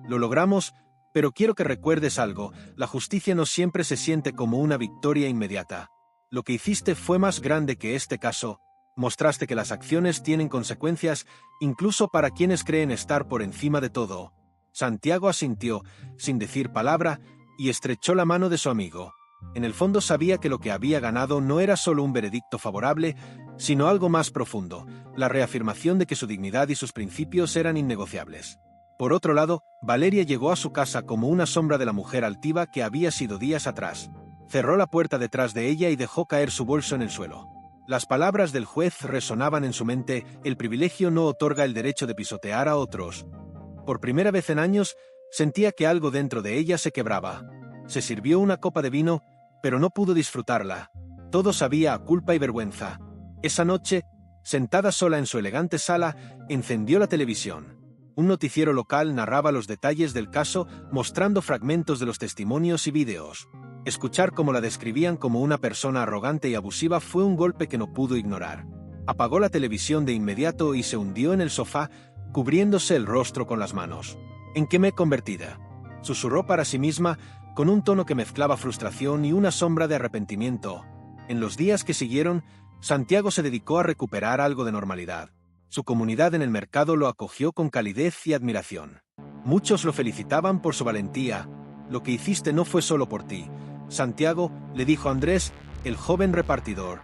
Lo logramos, pero quiero que recuerdes algo, la justicia no siempre se siente como una victoria inmediata. Lo que hiciste fue más grande que este caso. Mostraste que las acciones tienen consecuencias, incluso para quienes creen estar por encima de todo. Santiago asintió, sin decir palabra, y estrechó la mano de su amigo. En el fondo sabía que lo que había ganado no era solo un veredicto favorable, sino algo más profundo, la reafirmación de que su dignidad y sus principios eran innegociables. Por otro lado, Valeria llegó a su casa como una sombra de la mujer altiva que había sido días atrás. Cerró la puerta detrás de ella y dejó caer su bolso en el suelo. Las palabras del juez resonaban en su mente: el privilegio no otorga el derecho de pisotear a otros. Por primera vez en años, sentía que algo dentro de ella se quebraba. Se sirvió una copa de vino, pero no pudo disfrutarla. Todo sabía a culpa y vergüenza. Esa noche, sentada sola en su elegante sala, encendió la televisión. Un noticiero local narraba los detalles del caso, mostrando fragmentos de los testimonios y vídeos. Escuchar cómo la describían como una persona arrogante y abusiva fue un golpe que no pudo ignorar. Apagó la televisión de inmediato y se hundió en el sofá, cubriéndose el rostro con las manos. ¿En qué me he convertido?, susurró para sí misma, con un tono que mezclaba frustración y una sombra de arrepentimiento. En los días que siguieron, Santiago se dedicó a recuperar algo de normalidad. Su comunidad en el mercado lo acogió con calidez y admiración. Muchos lo felicitaban por su valentía. Lo que hiciste no fue solo por ti, Santiago, le dijo Andrés, el joven repartidor.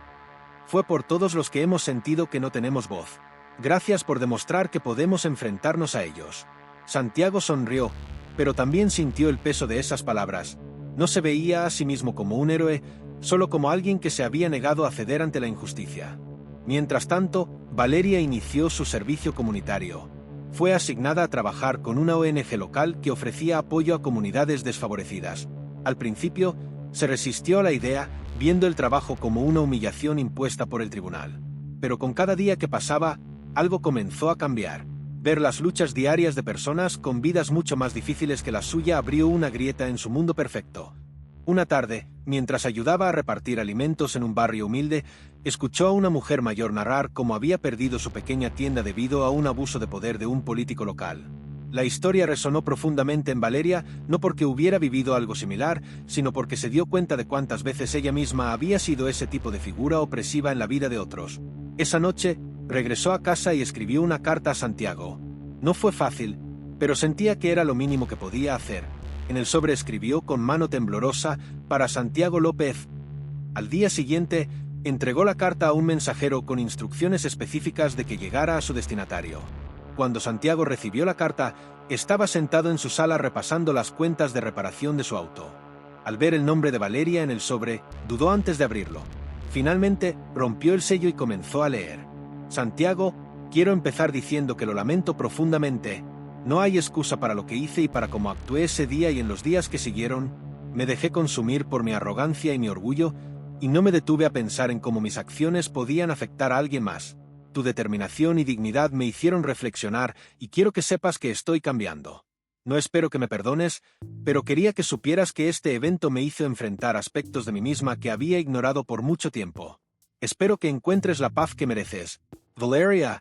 Fue por todos los que hemos sentido que no tenemos voz. Gracias por demostrar que podemos enfrentarnos a ellos. Santiago sonrió, pero también sintió el peso de esas palabras. No se veía a sí mismo como un héroe, solo como alguien que se había negado a ceder ante la injusticia. Mientras tanto, Valeria inició su servicio comunitario. Fue asignada a trabajar con una ONG local que ofrecía apoyo a comunidades desfavorecidas. Al principio, se resistió a la idea, viendo el trabajo como una humillación impuesta por el tribunal. Pero con cada día que pasaba, algo comenzó a cambiar. Ver las luchas diarias de personas con vidas mucho más difíciles que la suya abrió una grieta en su mundo perfecto. Una tarde, mientras ayudaba a repartir alimentos en un barrio humilde, escuchó a una mujer mayor narrar cómo había perdido su pequeña tienda debido a un abuso de poder de un político local. La historia resonó profundamente en Valeria, no porque hubiera vivido algo similar, sino porque se dio cuenta de cuántas veces ella misma había sido ese tipo de figura opresiva en la vida de otros. Esa noche, regresó a casa y escribió una carta a Santiago. No fue fácil, pero sentía que era lo mínimo que podía hacer. En el sobre escribió con mano temblorosa, para Santiago López. Al día siguiente, entregó la carta a un mensajero con instrucciones específicas de que llegara a su destinatario. Cuando Santiago recibió la carta, estaba sentado en su sala repasando las cuentas de reparación de su auto. Al ver el nombre de Valeria en el sobre, dudó antes de abrirlo. Finalmente, rompió el sello y comenzó a leer. Santiago, quiero empezar diciendo que lo lamento profundamente. No hay excusa para lo que hice y para cómo actué ese día y en los días que siguieron. Me dejé consumir por mi arrogancia y mi orgullo, y no me detuve a pensar en cómo mis acciones podían afectar a alguien más. Tu determinación y dignidad me hicieron reflexionar y quiero que sepas que estoy cambiando. No espero que me perdones, pero quería que supieras que este evento me hizo enfrentar aspectos de mí misma que había ignorado por mucho tiempo. Espero que encuentres la paz que mereces. Valeria.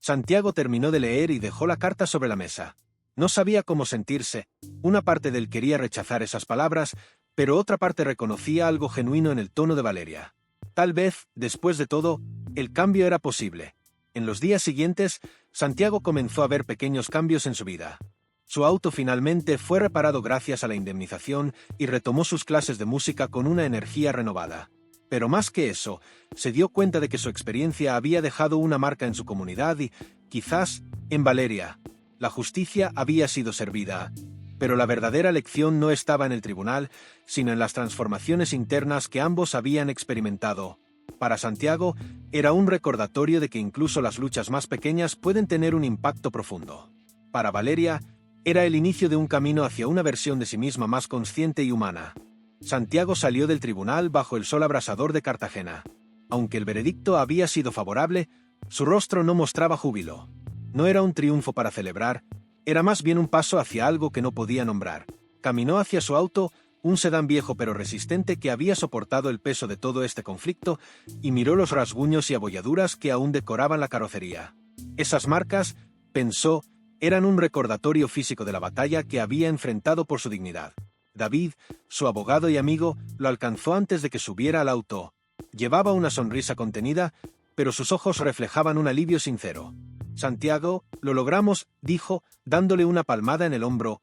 Santiago terminó de leer y dejó la carta sobre la mesa. No sabía cómo sentirse. Una parte de él quería rechazar esas palabras, pero otra parte reconocía algo genuino en el tono de Valeria. Tal vez, después de todo, el cambio era posible. En los días siguientes, Santiago comenzó a ver pequeños cambios en su vida. Su auto finalmente fue reparado gracias a la indemnización y retomó sus clases de música con una energía renovada. Pero más que eso, se dio cuenta de que su experiencia había dejado una marca en su comunidad y, quizás, en Valeria. La justicia había sido servida. Pero la verdadera lección no estaba en el tribunal, sino en las transformaciones internas que ambos habían experimentado. Para Santiago, era un recordatorio de que incluso las luchas más pequeñas pueden tener un impacto profundo. Para Valeria, era el inicio de un camino hacia una versión de sí misma más consciente y humana. Santiago salió del tribunal bajo el sol abrasador de Cartagena. Aunque el veredicto había sido favorable, su rostro no mostraba júbilo. No era un triunfo para celebrar, era más bien un paso hacia algo que no podía nombrar. Caminó hacia su auto, un sedán viejo pero resistente que había soportado el peso de todo este conflicto, y miró los rasguños y abolladuras que aún decoraban la carrocería. Esas marcas, pensó, eran un recordatorio físico de la batalla que había enfrentado por su dignidad. David, su abogado y amigo, lo alcanzó antes de que subiera al auto. Llevaba una sonrisa contenida, pero sus ojos reflejaban un alivio sincero. Santiago, lo logramos, dijo, dándole una palmada en el hombro.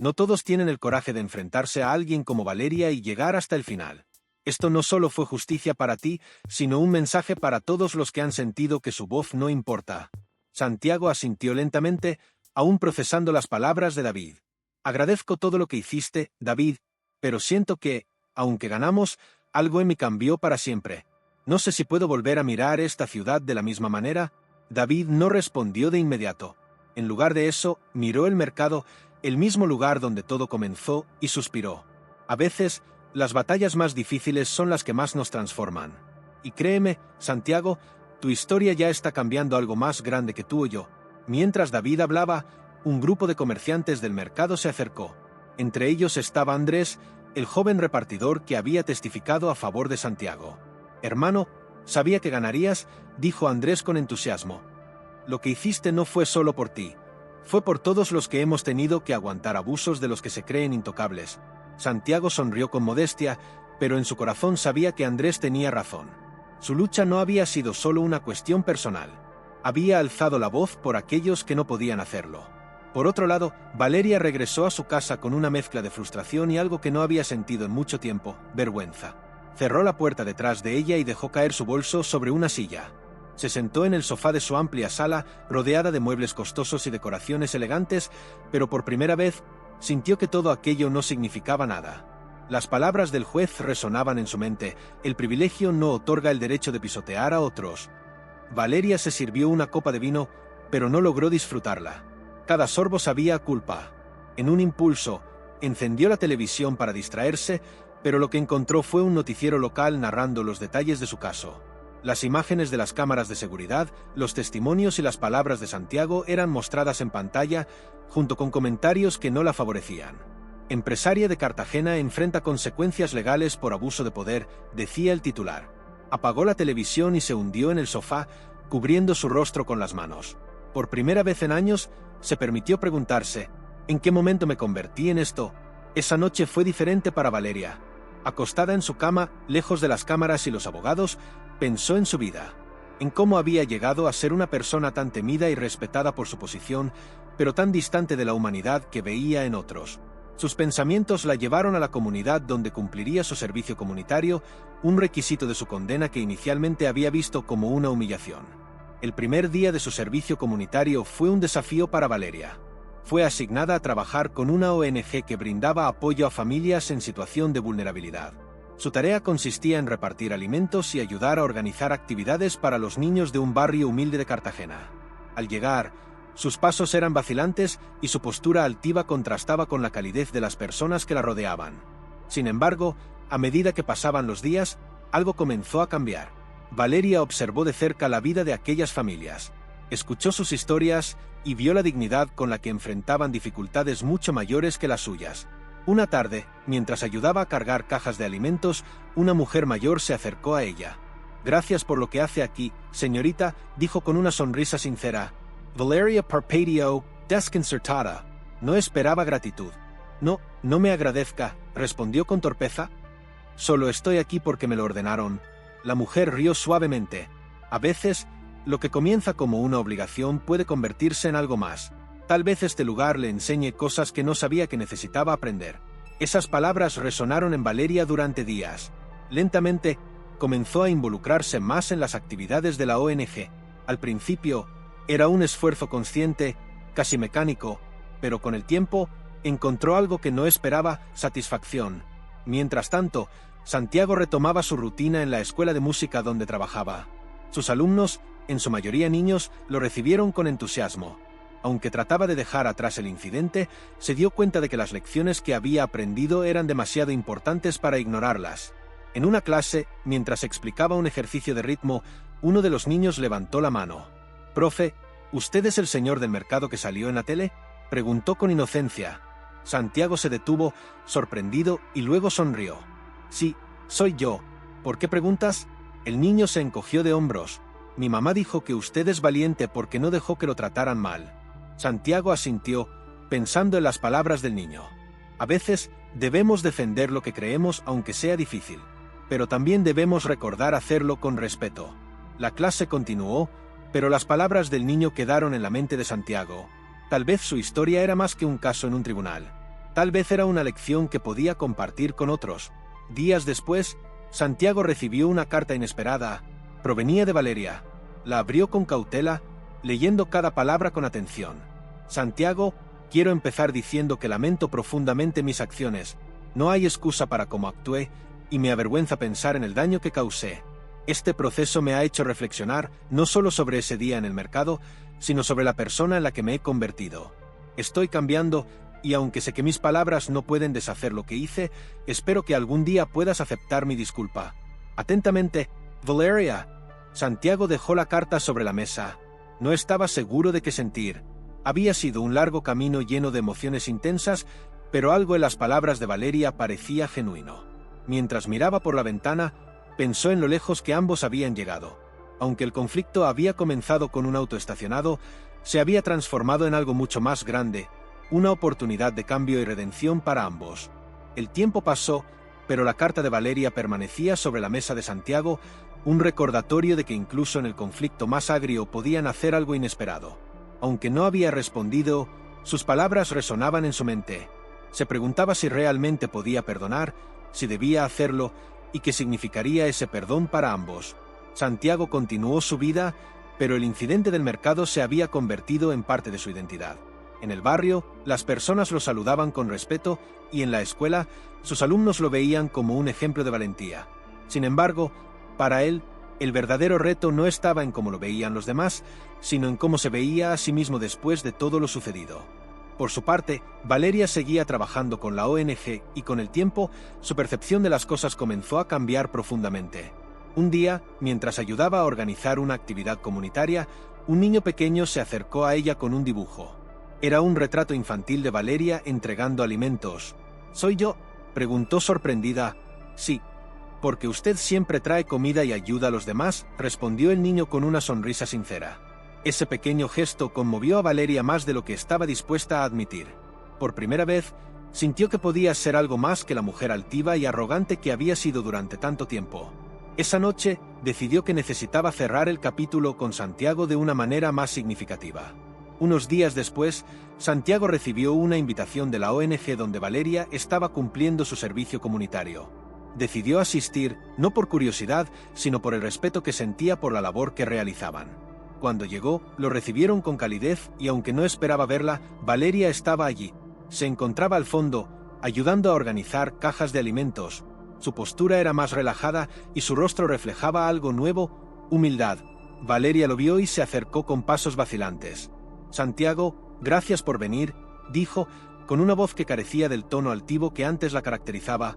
No todos tienen el coraje de enfrentarse a alguien como Valeria y llegar hasta el final. Esto no solo fue justicia para ti, sino un mensaje para todos los que han sentido que su voz no importa. Santiago asintió lentamente, aún procesando las palabras de David. Agradezco todo lo que hiciste, David, pero siento que, aunque ganamos, algo en mí cambió para siempre. No sé si puedo volver a mirar esta ciudad de la misma manera. David no respondió de inmediato. En lugar de eso, miró el mercado, el mismo lugar donde todo comenzó, y suspiró. A veces, las batallas más difíciles son las que más nos transforman. Y créeme, Santiago, tu historia ya está cambiando algo más grande que tú o yo. Mientras David hablaba, un grupo de comerciantes del mercado se acercó. Entre ellos estaba Andrés, el joven repartidor que había testificado a favor de Santiago. Hermano, sabía que ganarías, dijo Andrés con entusiasmo. Lo que hiciste no fue solo por ti. Fue por todos los que hemos tenido que aguantar abusos de los que se creen intocables. Santiago sonrió con modestia, pero en su corazón sabía que Andrés tenía razón. Su lucha no había sido solo una cuestión personal. Había alzado la voz por aquellos que no podían hacerlo. Por otro lado, Valeria regresó a su casa con una mezcla de frustración y algo que no había sentido en mucho tiempo: vergüenza. Cerró la puerta detrás de ella y dejó caer su bolso sobre una silla. Se sentó en el sofá de su amplia sala, rodeada de muebles costosos y decoraciones elegantes, pero por primera vez sintió que todo aquello no significaba nada. Las palabras del juez resonaban en su mente: el privilegio no otorga el derecho de pisotear a otros. Valeria se sirvió una copa de vino, pero no logró disfrutarla. Cada sorbo sabía a culpa. En un impulso, encendió la televisión para distraerse, pero lo que encontró fue un noticiero local narrando los detalles de su caso. Las imágenes de las cámaras de seguridad, los testimonios y las palabras de Santiago eran mostradas en pantalla, junto con comentarios que no la favorecían. Empresaria de Cartagena enfrenta consecuencias legales por abuso de poder, decía el titular. Apagó la televisión y se hundió en el sofá, cubriendo su rostro con las manos. Por primera vez en años, se permitió preguntarse: ¿en qué momento me convertí en esto? Esa noche fue diferente para Valeria. Acostada en su cama, lejos de las cámaras y los abogados, pensó en su vida, en cómo había llegado a ser una persona tan temida y respetada por su posición, pero tan distante de la humanidad que veía en otros. Sus pensamientos la llevaron a la comunidad donde cumpliría su servicio comunitario, un requisito de su condena que inicialmente había visto como una humillación. El primer día de su servicio comunitario fue un desafío para Valeria. Fue asignada a trabajar con una ONG que brindaba apoyo a familias en situación de vulnerabilidad. Su tarea consistía en repartir alimentos y ayudar a organizar actividades para los niños de un barrio humilde de Cartagena. Al llegar, sus pasos eran vacilantes y su postura altiva contrastaba con la calidez de las personas que la rodeaban. Sin embargo, a medida que pasaban los días, algo comenzó a cambiar. Valeria observó de cerca la vida de aquellas familias. Escuchó sus historias y vio la dignidad con la que enfrentaban dificultades mucho mayores que las suyas. Una tarde, mientras ayudaba a cargar cajas de alimentos, una mujer mayor se acercó a ella. «Gracias por lo que hace aquí, señorita», dijo con una sonrisa sincera. Valeria parpadeó, desconcertada. No esperaba gratitud. «No, no me agradezca», respondió con torpeza. «Solo estoy aquí porque me lo ordenaron». La mujer rió suavemente. A veces, lo que comienza como una obligación puede convertirse en algo más. Tal vez este lugar le enseñe cosas que no sabía que necesitaba aprender. Esas palabras resonaron en Valeria durante días. Lentamente, comenzó a involucrarse más en las actividades de la ONG. Al principio, era un esfuerzo consciente, casi mecánico, pero con el tiempo, encontró algo que no esperaba: satisfacción. Mientras tanto, Santiago retomaba su rutina en la escuela de música donde trabajaba. Sus alumnos, en su mayoría niños, lo recibieron con entusiasmo. Aunque trataba de dejar atrás el incidente, se dio cuenta de que las lecciones que había aprendido eran demasiado importantes para ignorarlas. En una clase, mientras explicaba un ejercicio de ritmo, uno de los niños levantó la mano. «Profe, ¿usted es el señor del mercado que salió en la tele?», preguntó con inocencia. Santiago se detuvo, sorprendido, y luego sonrió. «Sí, soy yo. ¿Por qué preguntas?». El niño se encogió de hombros. «Mi mamá dijo que usted es valiente porque no dejó que lo trataran mal». Santiago asintió, pensando en las palabras del niño. A veces, debemos defender lo que creemos aunque sea difícil, pero también debemos recordar hacerlo con respeto. La clase continuó, pero las palabras del niño quedaron en la mente de Santiago. Tal vez su historia era más que un caso en un tribunal. Tal vez era una lección que podía compartir con otros. Días después, Santiago recibió una carta inesperada. Provenía de Valeria. La abrió con cautela, leyendo cada palabra con atención. «Santiago, quiero empezar diciendo que lamento profundamente mis acciones. No hay excusa para cómo actué, y me avergüenza pensar en el daño que causé. Este proceso me ha hecho reflexionar no solo sobre ese día en el mercado, sino sobre la persona en la que me he convertido. Estoy cambiando, y aunque sé que mis palabras no pueden deshacer lo que hice, espero que algún día puedas aceptar mi disculpa. Atentamente, Valeria». Santiago dejó la carta sobre la mesa. No estaba seguro de qué sentir. Había sido un largo camino lleno de emociones intensas, pero algo en las palabras de Valeria parecía genuino. Mientras miraba por la ventana, pensó en lo lejos que ambos habían llegado. Aunque el conflicto había comenzado con un auto estacionado, se había transformado en algo mucho más grande, una oportunidad de cambio y redención para ambos. El tiempo pasó, pero la carta de Valeria permanecía sobre la mesa de Santiago, un recordatorio de que incluso en el conflicto más agrio podían hacer algo inesperado. Aunque no había respondido, sus palabras resonaban en su mente. Se preguntaba si realmente podía perdonar, si debía hacerlo, y qué significaría ese perdón para ambos. Santiago continuó su vida, pero el incidente del mercado se había convertido en parte de su identidad. En el barrio, las personas lo saludaban con respeto y en la escuela, sus alumnos lo veían como un ejemplo de valentía. Sin embargo, para él, el verdadero reto no estaba en cómo lo veían los demás, sino en cómo se veía a sí mismo después de todo lo sucedido. Por su parte, Valeria seguía trabajando con la ONG y con el tiempo, su percepción de las cosas comenzó a cambiar profundamente. Un día, mientras ayudaba a organizar una actividad comunitaria, un niño pequeño se acercó a ella con un dibujo. Era un retrato infantil de Valeria entregando alimentos. ¿Soy yo?, preguntó sorprendida. Sí, porque usted siempre trae comida y ayuda a los demás, respondió el niño con una sonrisa sincera. Ese pequeño gesto conmovió a Valeria más de lo que estaba dispuesta a admitir. Por primera vez, sintió que podía ser algo más que la mujer altiva y arrogante que había sido durante tanto tiempo. Esa noche, decidió que necesitaba cerrar el capítulo con Santiago de una manera más significativa. Unos días después, Santiago recibió una invitación de la ONG donde Valeria estaba cumpliendo su servicio comunitario. Decidió asistir, no por curiosidad, sino por el respeto que sentía por la labor que realizaban. Cuando llegó, lo recibieron con calidez y aunque no esperaba verla, Valeria estaba allí. Se encontraba al fondo, ayudando a organizar cajas de alimentos. Su postura era más relajada y su rostro reflejaba algo nuevo, humildad. Valeria lo vio y se acercó con pasos vacilantes. Santiago, gracias por venir, dijo, con una voz que carecía del tono altivo que antes la caracterizaba.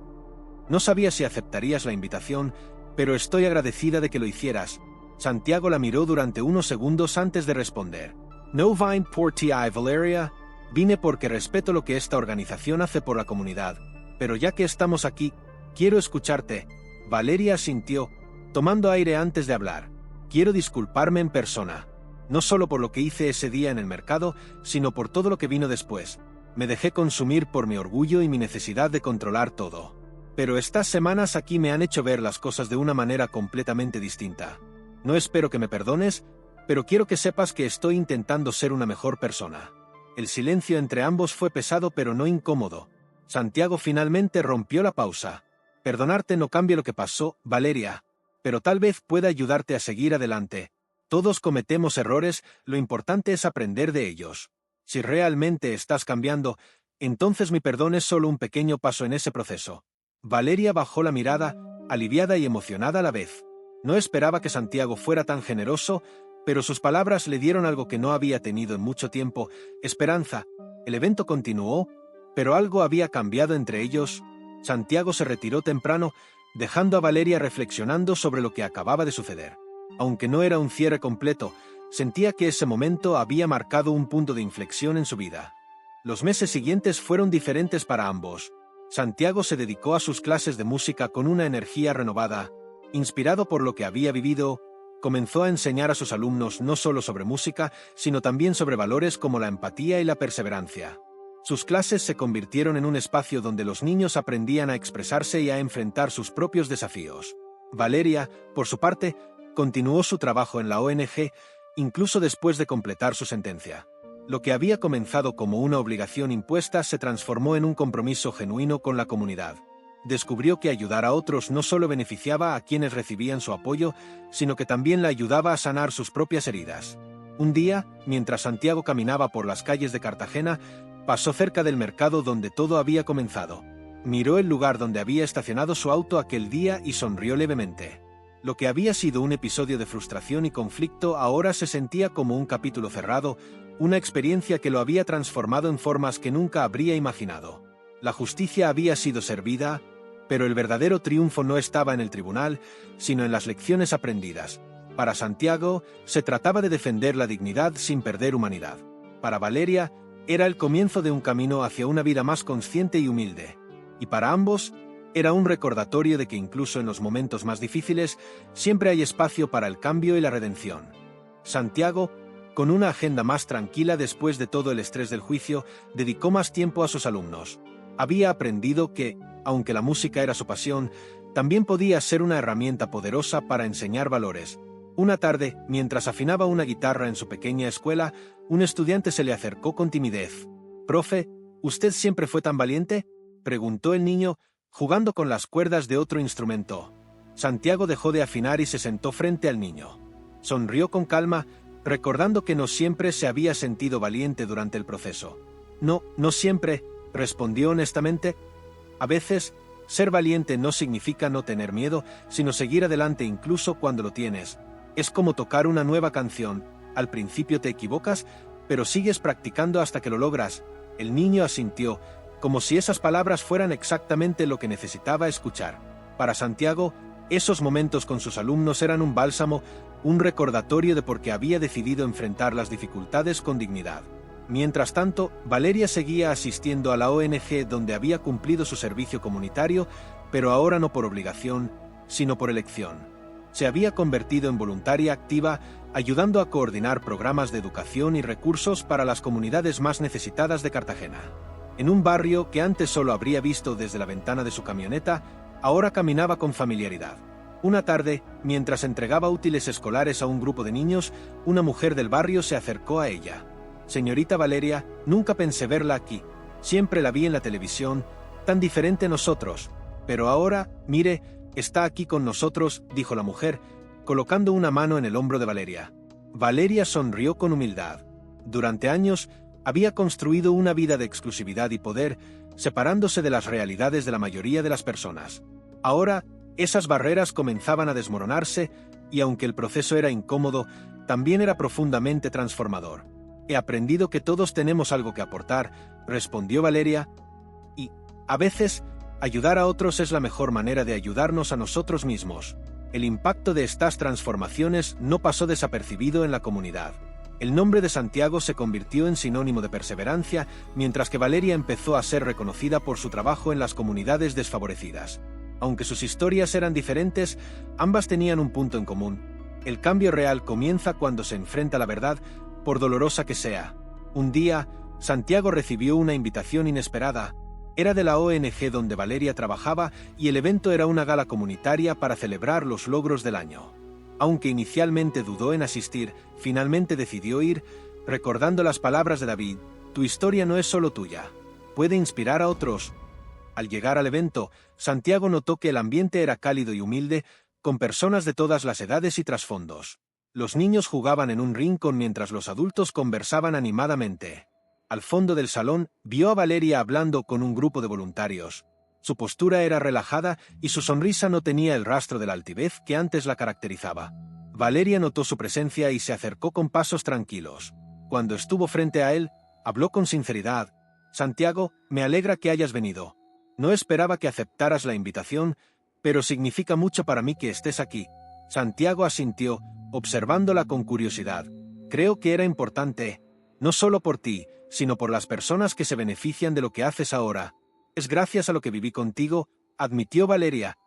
No sabía si aceptarías la invitación, pero estoy agradecida de que lo hicieras. Santiago la miró durante unos segundos antes de responder. No vine por ti, Valeria. Vine porque respeto lo que esta organización hace por la comunidad. Pero ya que estamos aquí, quiero escucharte. Valeria asintió, tomando aire antes de hablar. Quiero disculparme en persona. No solo por lo que hice ese día en el mercado, sino por todo lo que vino después. Me dejé consumir por mi orgullo y mi necesidad de controlar todo. Pero estas semanas aquí me han hecho ver las cosas de una manera completamente distinta. No espero que me perdones, pero quiero que sepas que estoy intentando ser una mejor persona. El silencio entre ambos fue pesado pero no incómodo. Santiago finalmente rompió la pausa. Perdonarte no cambia lo que pasó, Valeria, pero tal vez pueda ayudarte a seguir adelante. Todos cometemos errores, lo importante es aprender de ellos. Si realmente estás cambiando, entonces mi perdón es solo un pequeño paso en ese proceso. Valeria bajó la mirada, aliviada y emocionada a la vez. No esperaba que Santiago fuera tan generoso, pero sus palabras le dieron algo que no había tenido en mucho tiempo, esperanza. El evento continuó, pero algo había cambiado entre ellos. Santiago se retiró temprano, dejando a Valeria reflexionando sobre lo que acababa de suceder. Aunque no era un cierre completo, sentía que ese momento había marcado un punto de inflexión en su vida. Los meses siguientes fueron diferentes para ambos. Santiago se dedicó a sus clases de música con una energía renovada. Inspirado por lo que había vivido, comenzó a enseñar a sus alumnos no solo sobre música, sino también sobre valores como la empatía y la perseverancia. Sus clases se convirtieron en un espacio donde los niños aprendían a expresarse y a enfrentar sus propios desafíos. Valeria, por su parte, continuó su trabajo en la ONG, incluso después de completar su sentencia. Lo que había comenzado como una obligación impuesta se transformó en un compromiso genuino con la comunidad. Descubrió que ayudar a otros no solo beneficiaba a quienes recibían su apoyo, sino que también la ayudaba a sanar sus propias heridas. Un día, mientras Santiago caminaba por las calles de Cartagena, pasó cerca del mercado donde todo había comenzado. Miró el lugar donde había estacionado su auto aquel día y sonrió levemente. Lo que había sido un episodio de frustración y conflicto ahora se sentía como un capítulo cerrado, una experiencia que lo había transformado en formas que nunca habría imaginado. La justicia había sido servida, pero el verdadero triunfo no estaba en el tribunal, sino en las lecciones aprendidas. Para Santiago, se trataba de defender la dignidad sin perder humanidad. Para Valeria, era el comienzo de un camino hacia una vida más consciente y humilde. Y para ambos, era un recordatorio de que incluso en los momentos más difíciles, siempre hay espacio para el cambio y la redención. Santiago, con una agenda más tranquila después de todo el estrés del juicio, dedicó más tiempo a sus alumnos. Había aprendido que, Aunque la música era su pasión, también podía ser una herramienta poderosa para enseñar valores. Una tarde, mientras afinaba una guitarra en su pequeña escuela, un estudiante se le acercó con timidez. «Profe, ¿usted siempre fue tan valiente?», preguntó el niño, jugando con las cuerdas de otro instrumento. Santiago dejó de afinar y se sentó frente al niño. Sonrió con calma, recordando que no siempre se había sentido valiente durante el proceso. «No, no siempre», respondió honestamente. «A veces, ser valiente no significa no tener miedo, sino seguir adelante incluso cuando lo tienes. Es como tocar una nueva canción. Al principio te equivocas, pero sigues practicando hasta que lo logras». El niño asintió, como si esas palabras fueran exactamente lo que necesitaba escuchar. Para Santiago, esos momentos con sus alumnos eran un bálsamo, un recordatorio de por qué había decidido enfrentar las dificultades con dignidad. Mientras tanto, Valeria seguía asistiendo a la ONG donde había cumplido su servicio comunitario, pero ahora no por obligación, sino por elección. Se había convertido en voluntaria activa, ayudando a coordinar programas de educación y recursos para las comunidades más necesitadas de Cartagena. En un barrio que antes solo habría visto desde la ventana de su camioneta, ahora caminaba con familiaridad. Una tarde, mientras entregaba útiles escolares a un grupo de niños, una mujer del barrio se acercó a ella. «Señorita Valeria, nunca pensé verla aquí. Siempre la vi en la televisión, tan diferente a nosotros. Pero ahora, mire, está aquí con nosotros», dijo la mujer, colocando una mano en el hombro de Valeria. Valeria sonrió con humildad. Durante años, había construido una vida de exclusividad y poder, separándose de las realidades de la mayoría de las personas. Ahora, esas barreras comenzaban a desmoronarse, y aunque el proceso era incómodo, también era profundamente transformador. «He aprendido que todos tenemos algo que aportar», respondió Valeria, «y, a veces, ayudar a otros es la mejor manera de ayudarnos a nosotros mismos». El impacto de estas transformaciones no pasó desapercibido en la comunidad. El nombre de Santiago se convirtió en sinónimo de perseverancia, mientras que Valeria empezó a ser reconocida por su trabajo en las comunidades desfavorecidas. Aunque sus historias eran diferentes, ambas tenían un punto en común. El cambio real comienza cuando se enfrenta a la verdad, por dolorosa que sea. Un día, Santiago recibió una invitación inesperada. Era de la ONG donde Valeria trabajaba y el evento era una gala comunitaria para celebrar los logros del año. Aunque inicialmente dudó en asistir, finalmente decidió ir, recordando las palabras de David: «Tu historia no es solo tuya. Puede inspirar a otros». Al llegar al evento, Santiago notó que el ambiente era cálido y humilde, con personas de todas las edades y trasfondos. Los niños jugaban en un rincón mientras los adultos conversaban animadamente. Al fondo del salón, vio a Valeria hablando con un grupo de voluntarios. Su postura era relajada y su sonrisa no tenía el rastro de la altivez que antes la caracterizaba. Valeria notó su presencia y se acercó con pasos tranquilos. Cuando estuvo frente a él, habló con sinceridad: «Santiago, me alegra que hayas venido. No esperaba que aceptaras la invitación, pero significa mucho para mí que estés aquí». Santiago asintió, observándola con curiosidad. «Creo que era importante, no solo por ti, sino por las personas que se benefician de lo que haces ahora. Es gracias a lo que viví contigo», admitió Valeria.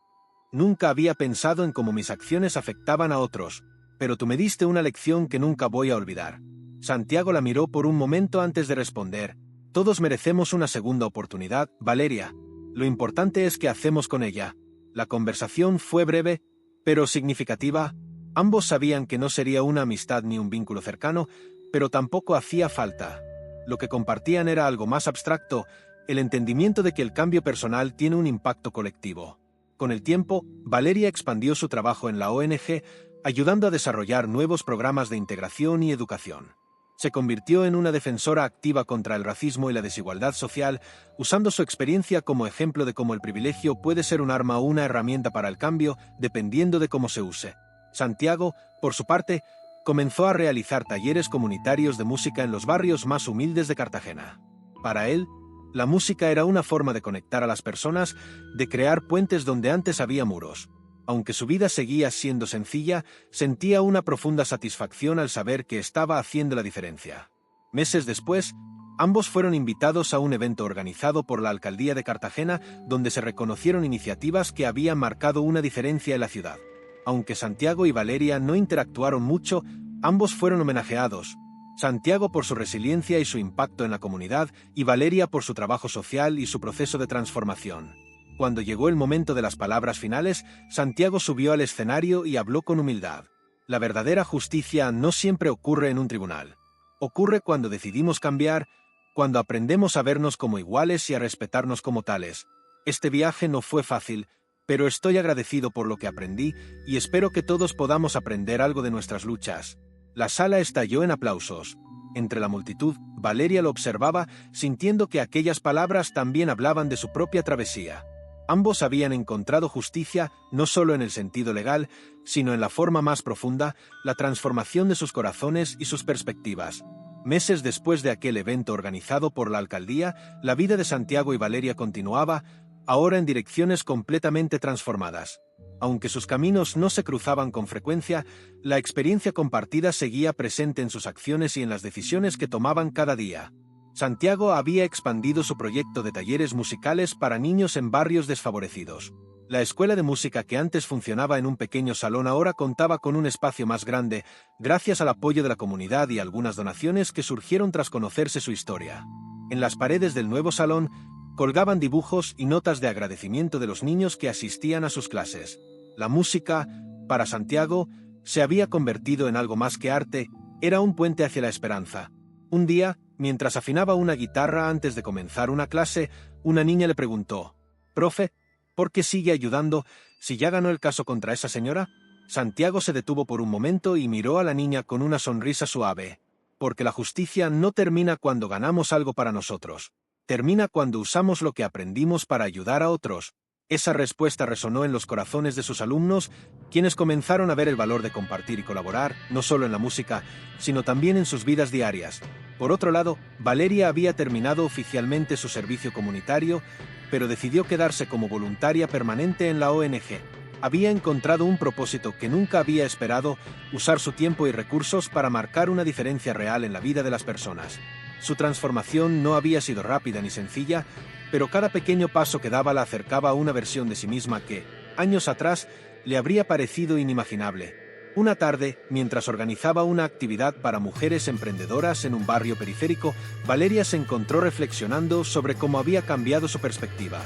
«Nunca había pensado en cómo mis acciones afectaban a otros, pero tú me diste una lección que nunca voy a olvidar». Santiago la miró por un momento antes de responder. «Todos merecemos una segunda oportunidad, Valeria. Lo importante es qué hacemos con ella». La conversación fue breve, pero significativa. Ambos sabían que no sería una amistad ni un vínculo cercano, pero tampoco hacía falta. Lo que compartían era algo más abstracto, el entendimiento de que el cambio personal tiene un impacto colectivo. Con el tiempo, Valeria expandió su trabajo en la ONG, ayudando a desarrollar nuevos programas de integración y educación. Se convirtió en una defensora activa contra el racismo y la desigualdad social, usando su experiencia como ejemplo de cómo el privilegio puede ser un arma o una herramienta para el cambio, dependiendo de cómo se use. Santiago, por su parte, comenzó a realizar talleres comunitarios de música en los barrios más humildes de Cartagena. Para él, la música era una forma de conectar a las personas, de crear puentes donde antes había muros. Aunque su vida seguía siendo sencilla, sentía una profunda satisfacción al saber que estaba haciendo la diferencia. Meses después, ambos fueron invitados a un evento organizado por la Alcaldía de Cartagena, donde se reconocieron iniciativas que habían marcado una diferencia en la ciudad. Aunque Santiago y Valeria no interactuaron mucho, ambos fueron homenajeados. Santiago por su resiliencia y su impacto en la comunidad, y Valeria por su trabajo social y su proceso de transformación. Cuando llegó el momento de las palabras finales, Santiago subió al escenario y habló con humildad. La verdadera justicia no siempre ocurre en un tribunal. Ocurre cuando decidimos cambiar, cuando aprendemos a vernos como iguales y a respetarnos como tales. Este viaje no fue fácil, pero estoy agradecido por lo que aprendí y espero que todos podamos aprender algo de nuestras luchas. La sala estalló en aplausos. Entre la multitud, Valeria lo observaba, sintiendo que aquellas palabras también hablaban de su propia travesía. Ambos habían encontrado justicia, no solo en el sentido legal, sino en la forma más profunda, la transformación de sus corazones y sus perspectivas. Meses después de aquel evento organizado por la alcaldía, la vida de Santiago y Valeria continuaba, ahora en direcciones completamente transformadas. Aunque sus caminos no se cruzaban con frecuencia, la experiencia compartida seguía presente en sus acciones y en las decisiones que tomaban cada día. Santiago había expandido su proyecto de talleres musicales para niños en barrios desfavorecidos. La escuela de música que antes funcionaba en un pequeño salón ahora contaba con un espacio más grande, gracias al apoyo de la comunidad y algunas donaciones que surgieron tras conocerse su historia. En las paredes del nuevo salón, colgaban dibujos y notas de agradecimiento de los niños que asistían a sus clases. La música, para Santiago, se había convertido en algo más que arte, era un puente hacia la esperanza. Un día, mientras afinaba una guitarra antes de comenzar una clase, una niña le preguntó: «Profe, ¿por qué sigue ayudando si ya ganó el caso contra esa señora?». Santiago se detuvo por un momento y miró a la niña con una sonrisa suave. Porque la justicia no termina cuando ganamos algo para nosotros. Termina cuando usamos lo que aprendimos para ayudar a otros. Esa respuesta resonó en los corazones de sus alumnos, quienes comenzaron a ver el valor de compartir y colaborar, no solo en la música, sino también en sus vidas diarias. Por otro lado, Valeria había terminado oficialmente su servicio comunitario, pero decidió quedarse como voluntaria permanente en la ONG. Había encontrado un propósito que nunca había esperado: usar su tiempo y recursos para marcar una diferencia real en la vida de las personas. Su transformación no había sido rápida ni sencilla, pero cada pequeño paso que daba la acercaba a una versión de sí misma que, años atrás, le habría parecido inimaginable. Una tarde, mientras organizaba una actividad para mujeres emprendedoras en un barrio periférico, Valeria se encontró reflexionando sobre cómo había cambiado su perspectiva.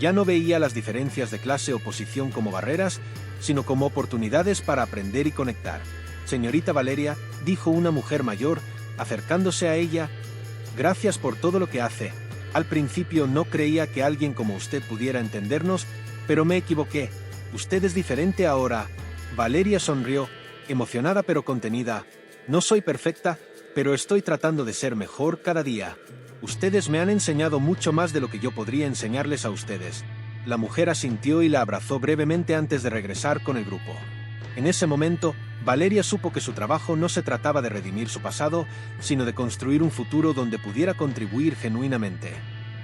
Ya no veía las diferencias de clase o posición como barreras, sino como oportunidades para aprender y conectar. «Señorita Valeria», dijo una mujer mayor, acercándose a ella, «gracias por todo lo que hace. Al principio no creía que alguien como usted pudiera entendernos, pero me equivoqué. Usted es diferente ahora». Valeria sonrió, emocionada pero contenida. «No soy perfecta, pero estoy tratando de ser mejor cada día. Ustedes me han enseñado mucho más de lo que yo podría enseñarles a ustedes». La mujer asintió y la abrazó brevemente antes de regresar con el grupo. En ese momento, Valeria supo que su trabajo no se trataba de redimir su pasado, sino de construir un futuro donde pudiera contribuir genuinamente.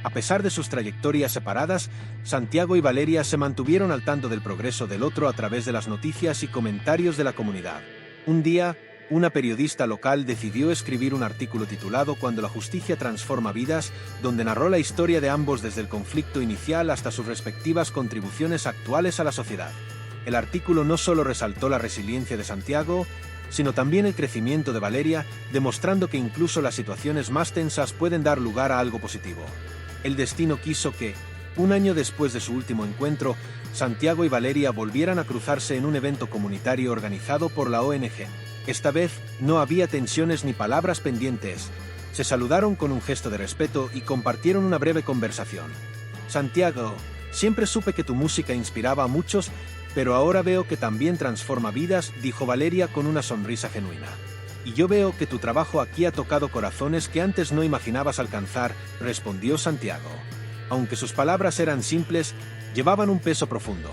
A pesar de sus trayectorias separadas, Santiago y Valeria se mantuvieron al tanto del progreso del otro a través de las noticias y comentarios de la comunidad. Un día, una periodista local decidió escribir un artículo titulado «Cuando la justicia transforma vidas», donde narró la historia de ambos desde el conflicto inicial hasta sus respectivas contribuciones actuales a la sociedad. El artículo no solo resaltó la resiliencia de Santiago, sino también el crecimiento de Valeria, demostrando que incluso las situaciones más tensas pueden dar lugar a algo positivo. El destino quiso que, un año después de su último encuentro, Santiago y Valeria volvieran a cruzarse en un evento comunitario organizado por la ONG. Esta vez no había tensiones ni palabras pendientes. Se saludaron con un gesto de respeto y compartieron una breve conversación. «Santiago, siempre supe que tu música inspiraba a muchos, pero ahora veo que también transforma vidas», dijo Valeria con una sonrisa genuina. «Y yo veo que tu trabajo aquí ha tocado corazones que antes no imaginabas alcanzar», respondió Santiago. Aunque sus palabras eran simples, llevaban un peso profundo.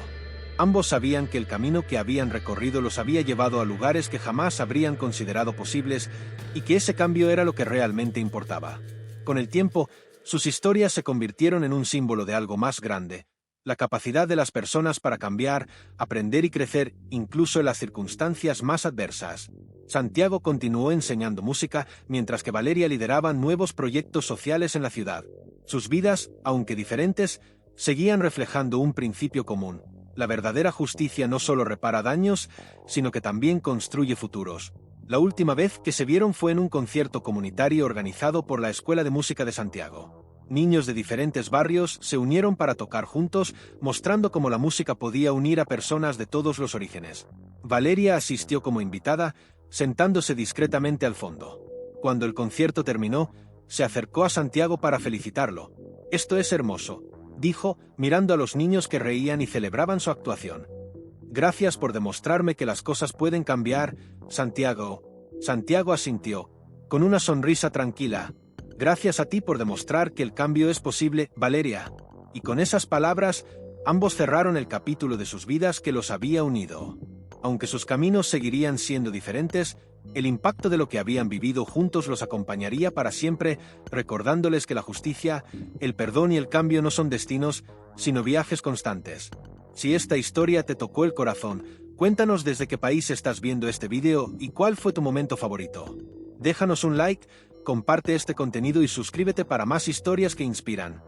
Ambos sabían que el camino que habían recorrido los había llevado a lugares que jamás habrían considerado posibles y que ese cambio era lo que realmente importaba. Con el tiempo, sus historias se convirtieron en un símbolo de algo más grande: la capacidad de las personas para cambiar, aprender y crecer, incluso en las circunstancias más adversas. Santiago continuó enseñando música, mientras que Valeria lideraba nuevos proyectos sociales en la ciudad. Sus vidas, aunque diferentes, seguían reflejando un principio común: la verdadera justicia no solo repara daños, sino que también construye futuros. La última vez que se vieron fue en un concierto comunitario organizado por la Escuela de Música de Santiago. Niños de diferentes barrios se unieron para tocar juntos, mostrando cómo la música podía unir a personas de todos los orígenes. Valeria asistió como invitada, sentándose discretamente al fondo. Cuando el concierto terminó, se acercó a Santiago para felicitarlo. «Esto es hermoso», dijo, mirando a los niños que reían y celebraban su actuación. «Gracias por demostrarme que las cosas pueden cambiar, Santiago». Santiago asintió, con una sonrisa tranquila. «Gracias a ti por demostrar que el cambio es posible, Valeria». Y con esas palabras, ambos cerraron el capítulo de sus vidas que los había unido. Aunque sus caminos seguirían siendo diferentes, el impacto de lo que habían vivido juntos los acompañaría para siempre, recordándoles que la justicia, el perdón y el cambio no son destinos, sino viajes constantes. Si esta historia te tocó el corazón, cuéntanos desde qué país estás viendo este vídeo y cuál fue tu momento favorito. Déjanos un like, comparte este contenido y suscríbete para más historias que inspiran.